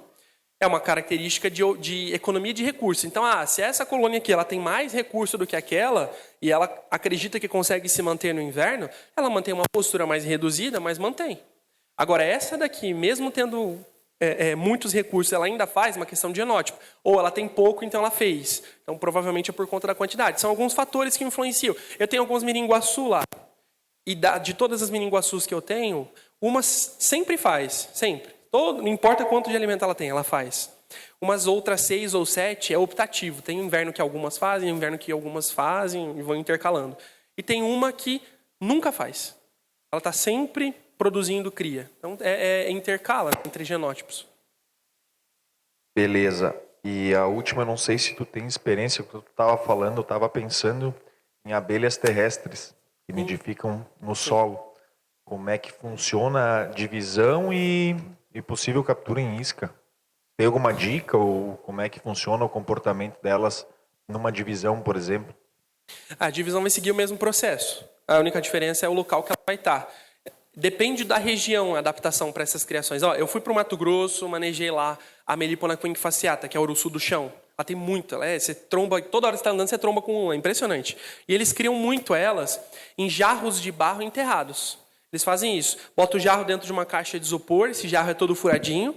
É uma característica de economia de recurso. Então, se essa colônia aqui ela tem mais recurso do que aquela, e ela acredita que consegue se manter no inverno, ela mantém uma postura mais reduzida, mas mantém. Agora, essa daqui, mesmo tendo muitos recursos, ela ainda faz uma questão de genótipo. Ou ela tem pouco, então ela fez. Então, provavelmente é por conta da quantidade. São alguns fatores que influenciam. Eu tenho alguns miringuaçu lá. E de todas as miringuaçus que eu tenho, uma sempre faz. Sempre. Não importa quanto de alimento ela tem, ela faz. Umas outras 6 ou 7 é optativo. Tem inverno que algumas fazem, inverno que algumas fazem e vão intercalando. E tem uma que nunca faz. Ela está sempre produzindo cria. Então, intercala entre genótipos. Beleza. E a última, eu não sei se tu tem experiência, porque tu estava falando, eu estava pensando em abelhas terrestres que nidificam no solo. Como é que funciona a divisão e possível captura em isca? Tem alguma dica ou como é que funciona o comportamento delas numa divisão, por exemplo? A divisão vai seguir o mesmo processo. A única diferença é o local que ela vai estar. Depende da região a adaptação para essas criações. Eu fui para o Mato Grosso, manejei lá a Melipona quinquefasciata, que é o urussu do chão. Ela tem muito, você tromba, toda hora que você está andando, você tromba com uma, é impressionante. E eles criam muito elas em jarros de barro enterrados. Eles fazem isso, botam o jarro dentro de uma caixa de isopor, esse jarro é todo furadinho,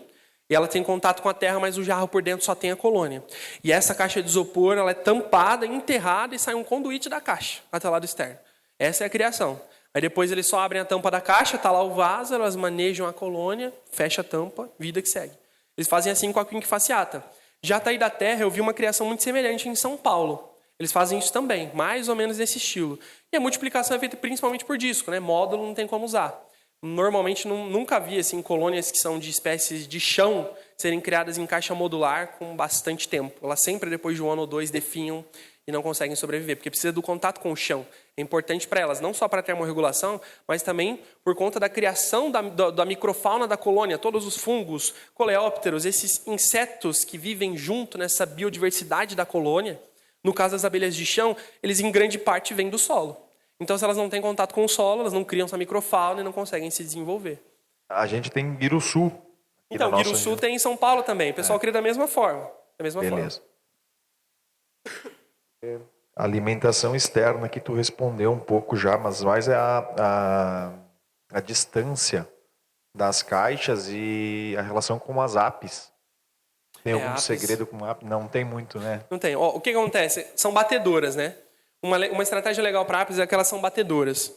e ela tem contato com a terra, mas o jarro por dentro só tem a colônia. E essa caixa de isopor ela é tampada, enterrada, e sai um conduíte da caixa, até o lado externo. Essa é a criação. Aí depois eles só abrem a tampa da caixa, está lá o vaso, elas manejam a colônia, fecha a tampa, vida que segue. Eles fazem assim com a quinquefasciata. Jataí da Terra, eu vi uma criação muito semelhante em São Paulo. Eles fazem isso também, mais ou menos desse estilo. E a multiplicação é feita principalmente por disco, né? Módulo não tem como usar. Normalmente nunca vi assim, colônias que são de espécies de chão serem criadas em caixa modular com bastante tempo. Elas sempre, depois de 1 ano ou 2, definham e não conseguem sobreviver, porque precisa do contato com o chão. É importante para elas, não só para a termorregulação, mas também por conta da criação da microfauna da colônia, todos os fungos, coleópteros, esses insetos que vivem junto nessa biodiversidade da colônia. No caso das abelhas de chão, eles em grande parte vêm do solo. Então, se elas não têm contato com o solo, elas não criam essa microfauna e não conseguem se desenvolver. A gente tem guirussu. Então, guirussu tem em São Paulo também. O pessoal cria da mesma forma. Beleza. A alimentação externa que tu respondeu um pouco já, mas mais é a distância das caixas e a relação com as apis. Tem algum segredo com apis? Não tem muito, né? Não tem. O que acontece? São batedoras, né? Uma estratégia legal para apis é que elas são batedoras.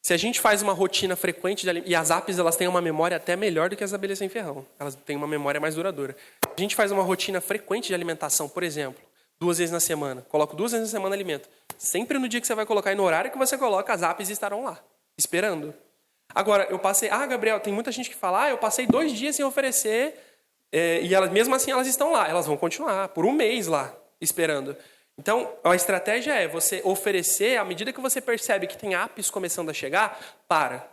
Se a gente faz uma rotina frequente e as apis elas têm uma memória até melhor do que as abelhas sem ferrão. Elas têm uma memória mais duradoura. A gente faz uma rotina frequente de alimentação, por exemplo, 2 vezes na semana. Coloco 2 vezes na semana alimento. Sempre no dia que você vai colocar e no horário que você coloca, as apis estarão lá, esperando. Agora, eu passei... Gabriel, tem muita gente que fala, eu passei 2 dias sem oferecer e elas, mesmo assim elas estão lá. Elas vão continuar por 1 mês lá, esperando. Então, a estratégia é você oferecer, à medida que você percebe que tem apis começando a chegar,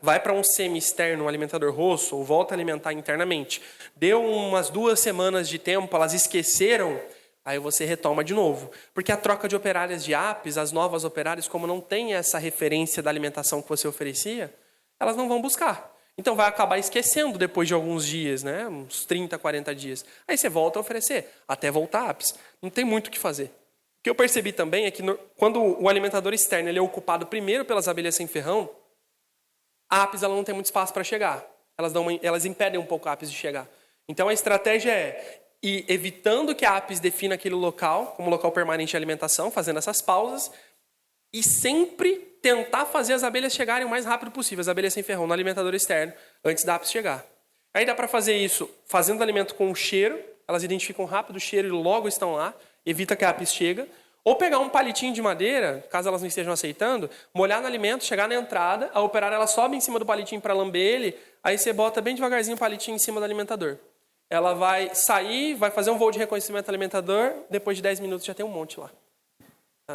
vai para um semi-externo, um alimentador rosso, ou volta a alimentar internamente. Deu umas 2 semanas de tempo, elas esqueceram, aí você retoma de novo. Porque a troca de operárias de apis, as novas operárias, como não tem essa referência da alimentação que você oferecia, elas não vão buscar. Então vai acabar esquecendo depois de alguns dias, né? Uns 30, 40 dias. Aí você volta a oferecer, até voltar apis. Não tem muito o que fazer. O que eu percebi também é que quando o alimentador externo ele é ocupado primeiro pelas abelhas sem ferrão, a apis ela não tem muito espaço para chegar. elas impedem um pouco a apis de chegar. Então a estratégia é ir evitando que a apis defina aquele local como local permanente de alimentação, fazendo essas pausas, e sempre tentar fazer as abelhas chegarem o mais rápido possível, as abelhas sem ferrão, no alimentador externo, antes da apis chegar. Aí dá para fazer isso fazendo alimento com cheiro, elas identificam rápido o cheiro e logo estão lá, evita que a apis chega. Ou pegar um palitinho de madeira, caso elas não estejam aceitando, molhar no alimento, chegar na entrada, a operária ela sobe em cima do palitinho para lamber ele, aí você bota bem devagarzinho o palitinho em cima do alimentador. Ela vai sair, vai fazer um voo de reconhecimento do alimentador, depois de 10 minutos já tem um monte lá.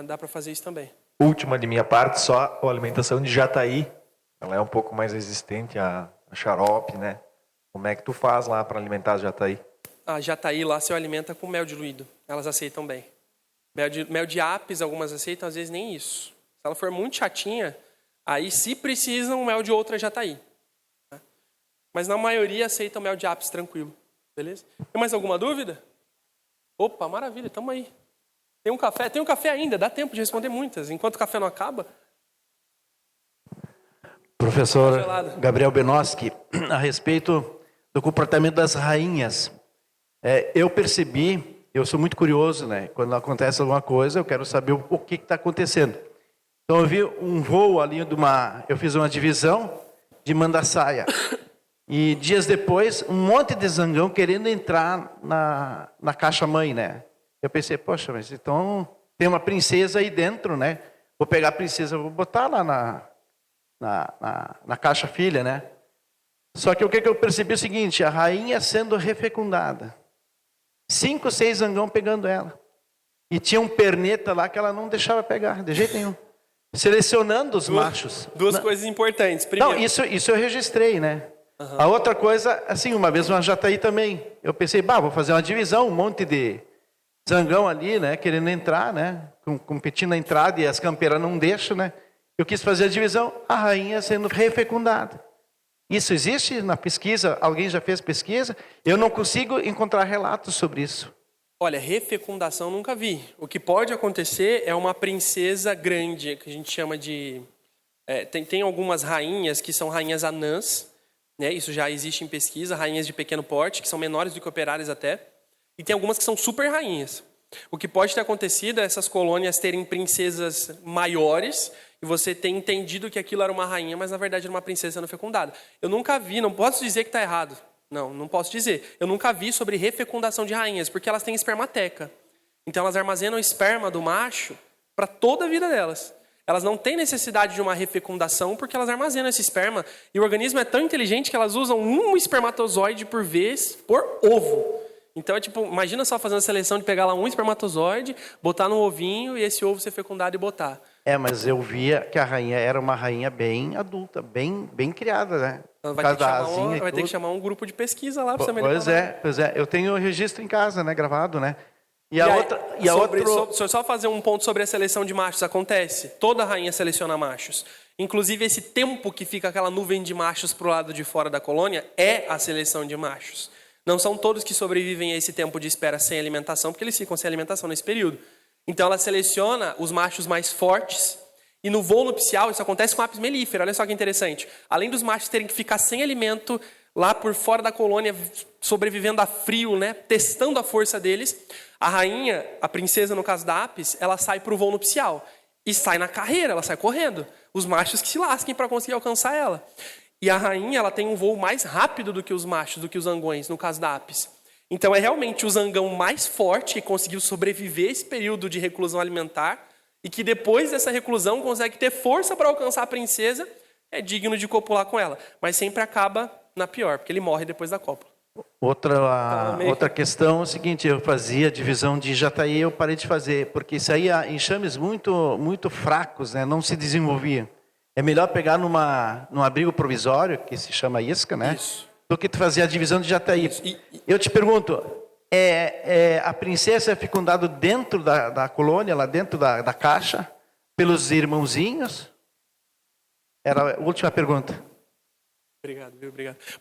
Dá para fazer isso também. Última de minha parte, só a alimentação de jataí. Ela é um pouco mais resistente a xarope, né? Como é que tu faz lá para alimentar as jataí? A jataí lá se alimenta com mel diluído. Elas aceitam bem. Mel de apis, algumas aceitam, às vezes nem isso. Se ela for muito chatinha, aí se precisam mel de outra jataí. Tá? Mas na maioria aceitam mel de apis tranquilo. Beleza? Tem mais alguma dúvida? Opa, maravilha, tamo aí. Tem um café ainda, dá tempo de responder muitas. Enquanto o café não acaba... Professor Gabriel Benoski, a respeito do comportamento das rainhas. Eu percebi, eu sou muito curioso, né? Quando acontece alguma coisa, eu quero saber o que está acontecendo. Então eu vi um voo ali eu fiz uma divisão de mandaçaia. E dias depois, um monte de zangão querendo entrar na caixa mãe, né? Eu pensei, poxa, mas então tem uma princesa aí dentro, né? Vou pegar a princesa, vou botar lá na caixa filha, né? Só que o que eu percebi é o seguinte, a rainha sendo refecundada. 5, 6 zangão pegando ela. E tinha um perneta lá que ela não deixava pegar, de jeito nenhum. Selecionando os machos. Duas coisas importantes. Primeiro, não, isso eu registrei, né? Uhum. A outra coisa, assim, uma vez uma jataí também. Eu pensei, vou fazer uma divisão, um monte de zangão ali, né? Querendo entrar, né? Competindo na entrada e as campeiras não deixam, né? Eu quis fazer a divisão, a rainha sendo refecundada. Isso existe na pesquisa? Alguém já fez pesquisa? Eu não consigo encontrar relatos sobre isso. Olha, refecundação nunca vi. O que pode acontecer é uma princesa grande, que a gente chama de... Tem algumas rainhas que são rainhas anãs, né? Isso já existe em pesquisa, rainhas de pequeno porte, que são menores do que operárias até. E tem algumas que são super rainhas. O que pode ter acontecido é essas colônias terem princesas maiores e você ter entendido que aquilo era uma rainha, mas na verdade era uma princesa sendo fecundada. Eu nunca vi, não posso dizer que está errado. Não posso dizer. Eu nunca vi sobre refecundação de rainhas, porque elas têm espermateca. Então elas armazenam o esperma do macho para toda a vida delas. Elas não têm necessidade de uma refecundação porque elas armazenam esse esperma. E o organismo é tão inteligente que elas usam um espermatozoide por vez por ovo. Então é tipo, imagina só fazendo a seleção de pegar lá um espermatozoide, botar no ovinho e esse ovo ser fecundado e botar. Mas eu via que a rainha era uma rainha bem adulta, bem criada, né? Vai ter que chamar um grupo de pesquisa lá para você melhorar. Pois é. Eu tenho o registro em casa, né? Gravado, né? Só fazer um ponto sobre a seleção de machos. Acontece. Toda rainha seleciona machos. Inclusive, esse tempo que fica aquela nuvem de machos para o lado de fora da colônia é a seleção de machos. Não são todos que sobrevivem a esse tempo de espera sem alimentação, porque eles ficam sem alimentação nesse período. Então, ela seleciona os machos mais fortes. E no voo nupcial, isso acontece com apis mellifera. Olha só que interessante. Além dos machos terem que ficar sem alimento lá por fora da colônia, sobrevivendo a frio, né, testando a força deles, a rainha, a princesa no caso da apis, ela sai para o voo nupcial. E sai na carreira, ela sai correndo. Os machos que se lasquem para conseguir alcançar ela. E a rainha, ela tem um voo mais rápido do que os machos, do que os zangões, no caso da apis. Então é realmente o zangão mais forte que conseguiu sobreviver esse período de reclusão alimentar e que depois dessa reclusão consegue ter força para alcançar a princesa, é digno de copular com ela. Mas sempre acaba na pior, porque ele morre depois da cópula. Outra questão é o seguinte, eu fazia divisão de jataí, eu parei de fazer, porque saía enxames muito fracos, né? Não se desenvolvia. É melhor pegar num abrigo provisório, que se chama isca, né? Isso. Do que tu fazer a divisão de jataí. Eu te pergunto, a princesa é fecundada dentro da colônia, lá dentro da caixa, pelos irmãozinhos? Era a última pergunta. Obrigado.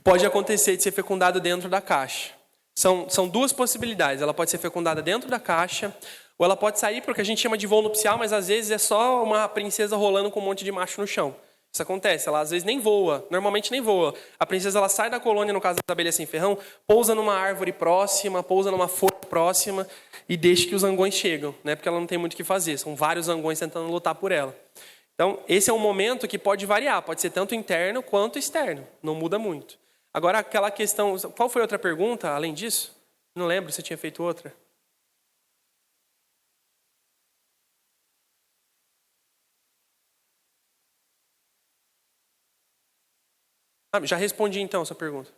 Pode acontecer de ser fecundado dentro da caixa. São duas possibilidades. Ela pode ser fecundada dentro da caixa, ou ela pode sair para o que a gente chama de voo nupcial, mas às vezes é só uma princesa rolando com um monte de macho no chão. Isso acontece, ela às vezes nem voa, normalmente nem voa. A princesa ela sai da colônia, no caso das abelhas sem ferrão, pousa numa árvore próxima, pousa numa folha próxima e deixa que os zangões chegam, né? Porque ela não tem muito o que fazer, são vários zangões tentando lutar por ela. Então, esse é um momento que pode variar, pode ser tanto interno quanto externo, não muda muito. Agora, aquela questão, qual foi a outra pergunta, além disso? Não lembro se tinha feito outra. Já respondi então a sua pergunta.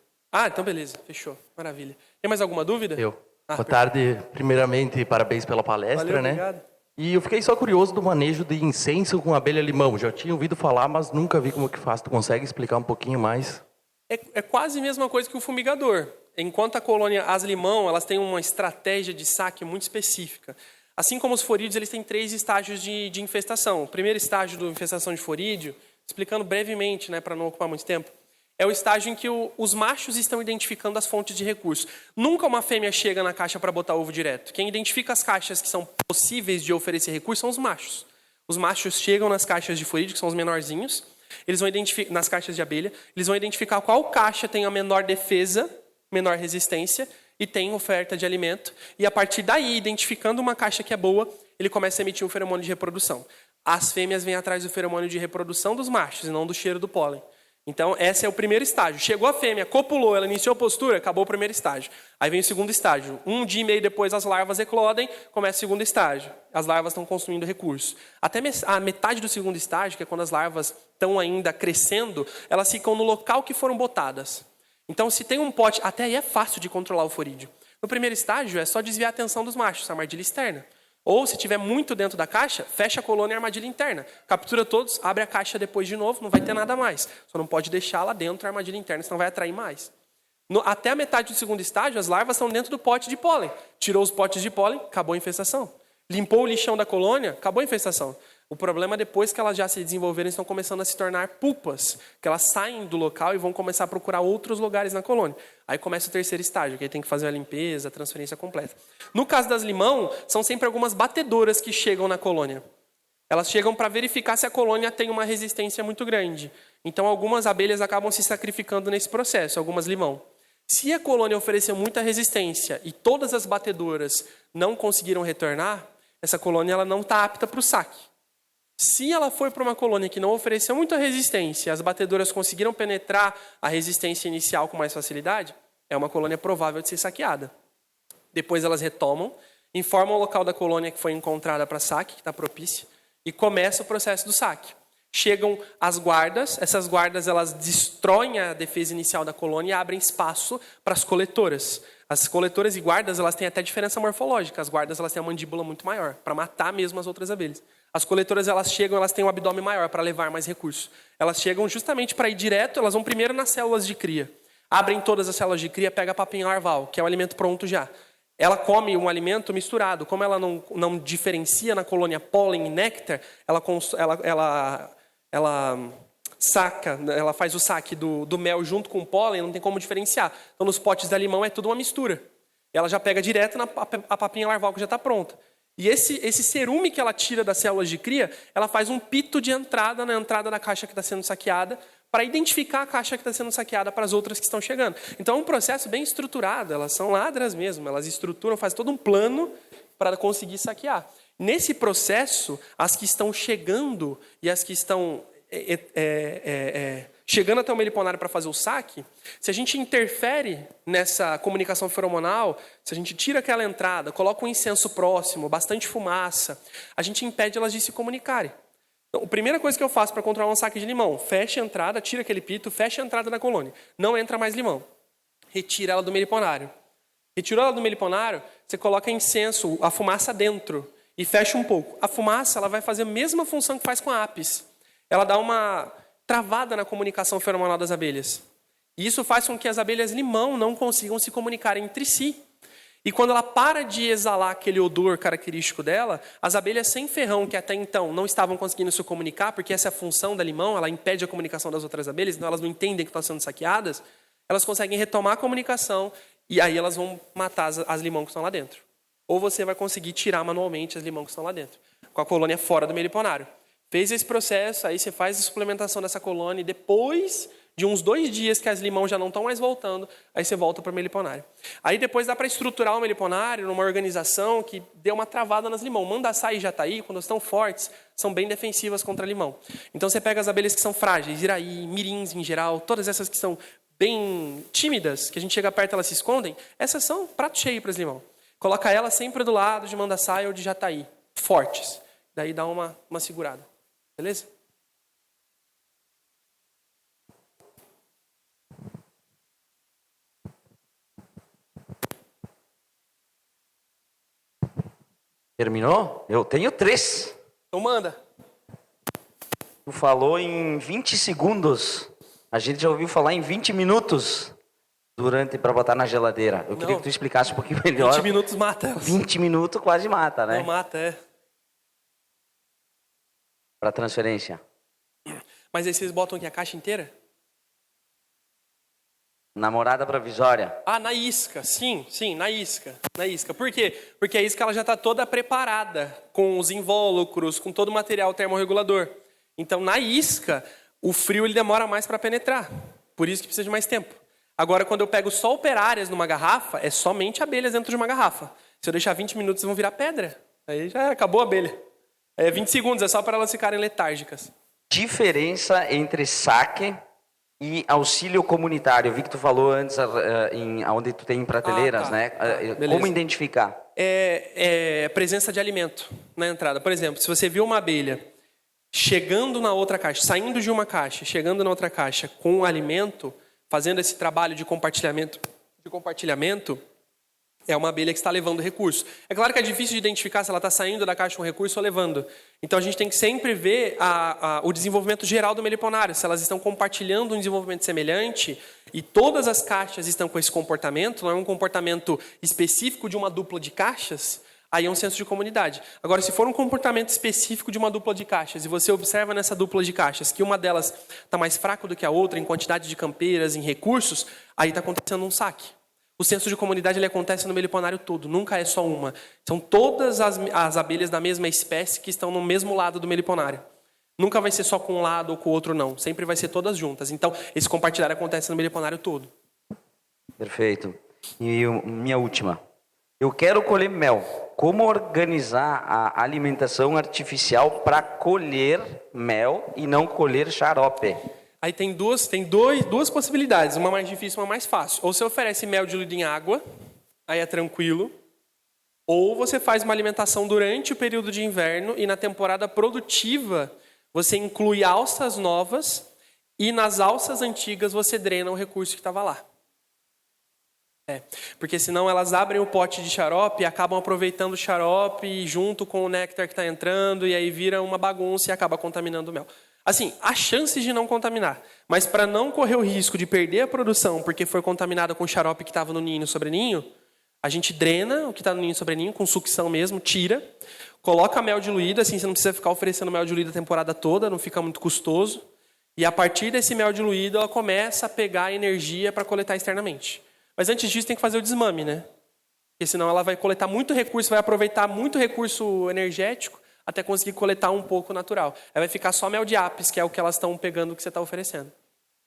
Então beleza, fechou, maravilha. Tem mais alguma dúvida? Boa tarde. Primeiramente, parabéns pela palestra, Valeu, né? obrigado. E eu fiquei só curioso do manejo de incenso com abelha-limão. Já tinha ouvido falar, mas nunca vi como que faz. Tu consegue explicar um pouquinho mais? É quase a mesma coisa que o fumigador. Enquanto a colônia as-limão, elas têm uma estratégia de saque muito específica. Assim como os forídeos, eles têm 3 estágios de infestação. O primeiro estágio da infestação de forídeo, explicando brevemente, né, para não ocupar muito tempo, é o estágio em que os machos estão identificando as fontes de recurso. Nunca uma fêmea chega na caixa para botar ovo direto. Quem identifica as caixas que são possíveis de oferecer recurso são os machos. Os machos chegam nas caixas de forídeo, que são os menorzinhos, eles vão identificar, nas caixas de abelha, eles vão identificar qual caixa tem a menor defesa, menor resistência, e tem oferta de alimento. E a partir daí, identificando uma caixa que é boa, ele começa a emitir um feromônio de reprodução. As fêmeas vêm atrás do feromônio de reprodução dos machos, e não do cheiro do pólen. Então, esse é o primeiro estágio. Chegou a fêmea, copulou, ela iniciou a postura, acabou o primeiro estágio. Aí vem o segundo estágio. 1 dia e meio depois, as larvas eclodem, começa o segundo estágio. As larvas estão consumindo recursos. Até a metade do segundo estágio, que é quando as larvas estão ainda crescendo, elas ficam no local que foram botadas. Então, se tem um pote, até aí é fácil de controlar o forídeo. No primeiro estágio, é só desviar a atenção dos machos, a armadilha externa. Ou, se tiver muito dentro da caixa, fecha a colônia e a armadilha interna. Captura todos, abre a caixa depois de novo, não vai ter nada mais. Só não pode deixar lá dentro a armadilha interna, senão vai atrair mais. Até a metade do segundo estágio, as larvas estão dentro do pote de pólen. Tirou os potes de pólen, acabou a infestação. Limpou o lixão da colônia, acabou a infestação. O problema é depois que elas já se desenvolverem, estão começando a se tornar pupas, que elas saem do local e vão começar a procurar outros lugares na colônia. Aí começa o terceiro estágio, que aí tem que fazer a limpeza, a transferência completa. No caso das limão, são sempre algumas batedoras que chegam na colônia. Elas chegam para verificar se a colônia tem uma resistência muito grande. Então, algumas abelhas acabam se sacrificando nesse processo, algumas limão. Se a colônia ofereceu muita resistência e todas as batedoras não conseguiram retornar, essa colônia ela não está apta para o saque. Se ela foi para uma colônia que não ofereceu muita resistência, as batedoras conseguiram penetrar a resistência inicial com mais facilidade, é uma colônia provável de ser saqueada. Depois elas retomam, informam o local da colônia que foi encontrada para saque, que está propícia, e começa o processo do saque. Chegam as guardas, essas guardas elas destroem a defesa inicial da colônia e abrem espaço para as coletoras. As coletoras e guardas elas têm até diferença morfológica. As guardas elas têm a mandíbula muito maior, para matar mesmo as outras abelhas. As coletoras elas chegam, elas têm um abdômen maior para levar mais recursos. Elas chegam justamente para ir direto, elas vão primeiro nas células de cria. Abrem todas as células de cria, pega a papinha larval, que é o alimento pronto já. Ela come um alimento misturado. Como ela não diferencia na colônia pólen e néctar, ela faz o saque do mel junto com o pólen, não tem como diferenciar. Então, nos potes da limão é tudo uma mistura. Ela já pega direto a papinha larval que já está pronta. E esse cerume que ela tira das células de cria, ela faz um pito de entrada na entrada da caixa que está sendo saqueada, para identificar a caixa que está sendo saqueada para as outras que estão chegando. Então, é um processo bem estruturado. Elas são ladras mesmo. Elas estruturam, fazem todo um plano para conseguir saquear. Nesse processo, as que estão chegando e as que estão chegando até o meliponário para fazer o saque, se a gente interfere nessa comunicação feromonal, se a gente tira aquela entrada, coloca um incenso próximo, bastante fumaça, a gente impede elas de se comunicarem. Então, a primeira coisa que eu faço para controlar um saque de limão, fecha a entrada, tira aquele pito, fecha a entrada da colônia. Não entra mais limão. Retira ela do meliponário. Retirou ela do meliponário, você coloca incenso, a fumaça dentro e fecha um pouco. A fumaça ela vai fazer a mesma função que faz com a apis. Ela dá uma travada na comunicação feromonal das abelhas. E isso faz com que as abelhas limão não consigam se comunicar entre si. E quando ela para de exalar aquele odor característico dela, as abelhas sem ferrão, que até então não estavam conseguindo se comunicar, porque essa é a função da limão, ela impede a comunicação das outras abelhas, então elas não entendem que estão sendo saqueadas, elas conseguem retomar a comunicação e aí elas vão matar as limão que estão lá dentro. Ou você vai conseguir tirar manualmente as limão que estão lá dentro, com a colônia fora do meliponário. Fez esse processo, aí você faz a suplementação dessa colônia e depois de uns 2 dias que as limão já não estão mais voltando, aí você volta para o meliponário. Aí depois dá para estruturar o meliponário numa organização que deu uma travada nas limão. Mandaçá e jataí, quando estão fortes, são bem defensivas contra limão. Então você pega as abelhas que são frágeis, iraí, mirins em geral, todas essas que são bem tímidas, que a gente chega perto elas se escondem, essas são prato cheio para as limão. Coloca elas sempre do lado de mandaçá ou de jataí, fortes. Daí dá uma segurada. Beleza? Terminou? Eu tenho 3. Então manda. Tu falou em 20 segundos. A gente já ouviu falar em 20 minutos para botar na geladeira. Eu queria que tu explicasse um pouquinho melhor. 20 minutos mata elas. 20 minutos quase mata, né? Não mata, é. Para transferência. Mas aí vocês botam aqui a caixa inteira? Namorada provisória. Ah, na isca. Sim, na isca. Na isca. Por quê? Porque a isca ela já está toda preparada, com os invólucros, com todo o material termorregulador. Então, na isca, o frio ele demora mais para penetrar. Por isso que precisa de mais tempo. Agora, quando eu pego só operárias numa garrafa, é somente abelhas dentro de uma garrafa. Se eu deixar 20 minutos, vão virar pedra. Aí já acabou a abelha. 20 segundos, é só para elas ficarem letárgicas. Diferença entre saque e auxílio comunitário. Eu vi que tu falou antes, onde tu tem prateleiras, né? Como identificar? É presença de alimento na entrada. Por exemplo, se você viu uma abelha chegando na outra caixa, saindo de uma caixa, chegando na outra caixa com alimento, fazendo esse trabalho de compartilhamento, é uma abelha que está levando recurso. É claro que é difícil de identificar se ela está saindo da caixa com recurso ou levando. Então a gente tem que sempre ver o desenvolvimento geral do meliponário, se elas estão compartilhando um desenvolvimento semelhante e todas as caixas estão com esse comportamento, não é um comportamento específico de uma dupla de caixas, aí é um senso de comunidade. Agora, se for um comportamento específico de uma dupla de caixas e você observa nessa dupla de caixas que uma delas está mais fraca do que a outra em quantidade de campeiras, em recursos, aí está acontecendo um saque. O senso de comunidade ele acontece no meliponário todo, nunca é só uma. São todas as abelhas da mesma espécie que estão no mesmo lado do meliponário. Nunca vai ser só com um lado ou com o outro, não. Sempre vai ser todas juntas. Então, esse compartilhar acontece no meliponário todo. Perfeito. E minha última. Eu quero colher mel. Como organizar a alimentação artificial para colher mel e não colher xarope? Aí tem duas possibilidades, uma mais difícil e uma mais fácil. Ou você oferece mel diluído em água, aí é tranquilo. Ou você faz uma alimentação durante o período de inverno e na temporada produtiva você inclui alças novas e nas alças antigas você drena o recurso que estava lá. Porque senão elas abrem o pote de xarope e acabam aproveitando o xarope junto com o néctar que está entrando e aí vira uma bagunça e acaba contaminando o mel. Assim, há chances de não contaminar, mas para não correr o risco de perder a produção porque foi contaminada com o xarope que estava no ninho e no sobreninho, a gente drena o que está no ninho e sobreninho, com sucção mesmo, tira, coloca mel diluído, assim você não precisa ficar oferecendo mel diluído a temporada toda, não fica muito custoso, e a partir desse mel diluído ela começa a pegar energia para coletar externamente. Mas antes disso tem que fazer o desmame, né? Porque senão ela vai coletar muito recurso, vai aproveitar muito recurso energético, até conseguir coletar um pouco natural. Aí vai ficar só mel de apis, que é o que elas estão pegando que você está oferecendo.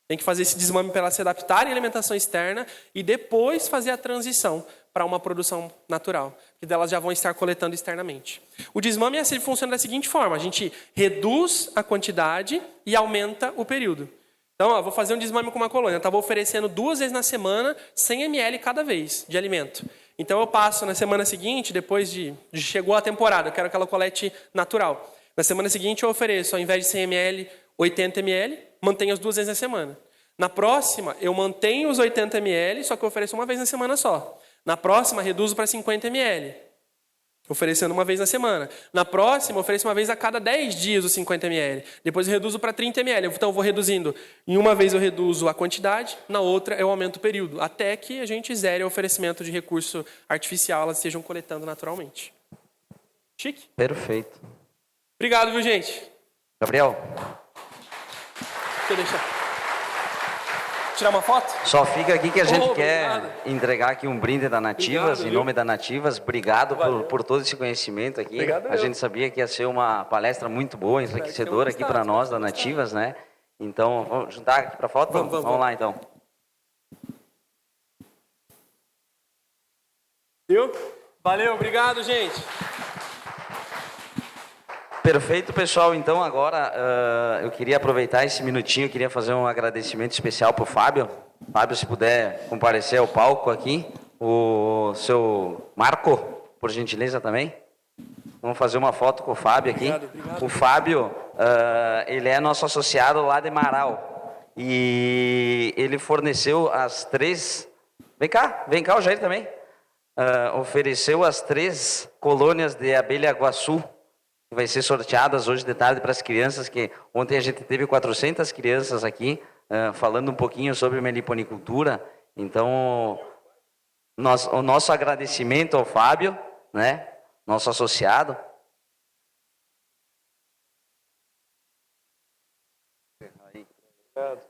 Tem que fazer esse desmame para elas se adaptarem à alimentação externa e depois fazer a transição para uma produção natural, que delas já vão estar coletando externamente. O desmame funciona da seguinte forma, a gente reduz a quantidade e aumenta o período. Então, vou fazer um desmame com uma colônia, vou oferecendo 2 vezes na semana, 100 ml cada vez de alimento. Então eu passo na semana seguinte, depois de chegou a temporada, eu quero que ela colete natural. Na semana seguinte eu ofereço, ao invés de 100 ml, 80 ml, mantenho as 2 vezes na semana. Na próxima, eu mantenho os 80 ml, só que eu ofereço uma vez na semana só. Na próxima, reduzo para 50 ml, oferecendo uma vez na semana. Na próxima, ofereço uma vez a cada 10 dias os 50 ml. Depois eu reduzo para 30 ml. Então eu vou reduzindo. Em uma vez eu reduzo a quantidade, na outra eu aumento o período. Até que a gente zere o oferecimento de recurso artificial, elas estejam coletando naturalmente. Chique? Perfeito. Obrigado, viu, gente? Gabriel? Deixa eu deixar. Tirar uma foto? Só fica aqui que a gente quer obrigado. entregar aqui um brinde da Nativas, Obrigado, em nome da Nativas. Obrigado por todo esse conhecimento aqui. Obrigado A eu. gente sabia que ia ser uma palestra muito boa, enriquecedora aqui para nós da Nativas, né? Então, vamos juntar aqui para foto? Vamos lá, então. Viu? Valeu, obrigado, gente. Perfeito, pessoal. Então, agora eu queria aproveitar esse minutinho, eu queria fazer um agradecimento especial para o Fábio. Fábio, se puder comparecer ao palco aqui. O seu Marco, por gentileza, também. Vamos fazer uma foto com o Fábio aqui. Obrigado. O Fábio, ele é nosso associado lá de Marau. E ele forneceu as 3... Vem cá o Jair também. Ofereceu as 3 colônias de abelha guaçu, que vai ser sorteadas hoje de tarde para as crianças, que ontem a gente teve 400 crianças aqui, falando um pouquinho sobre meliponicultura. Então, o nosso agradecimento ao Fábio, né, nosso associado. Obrigado.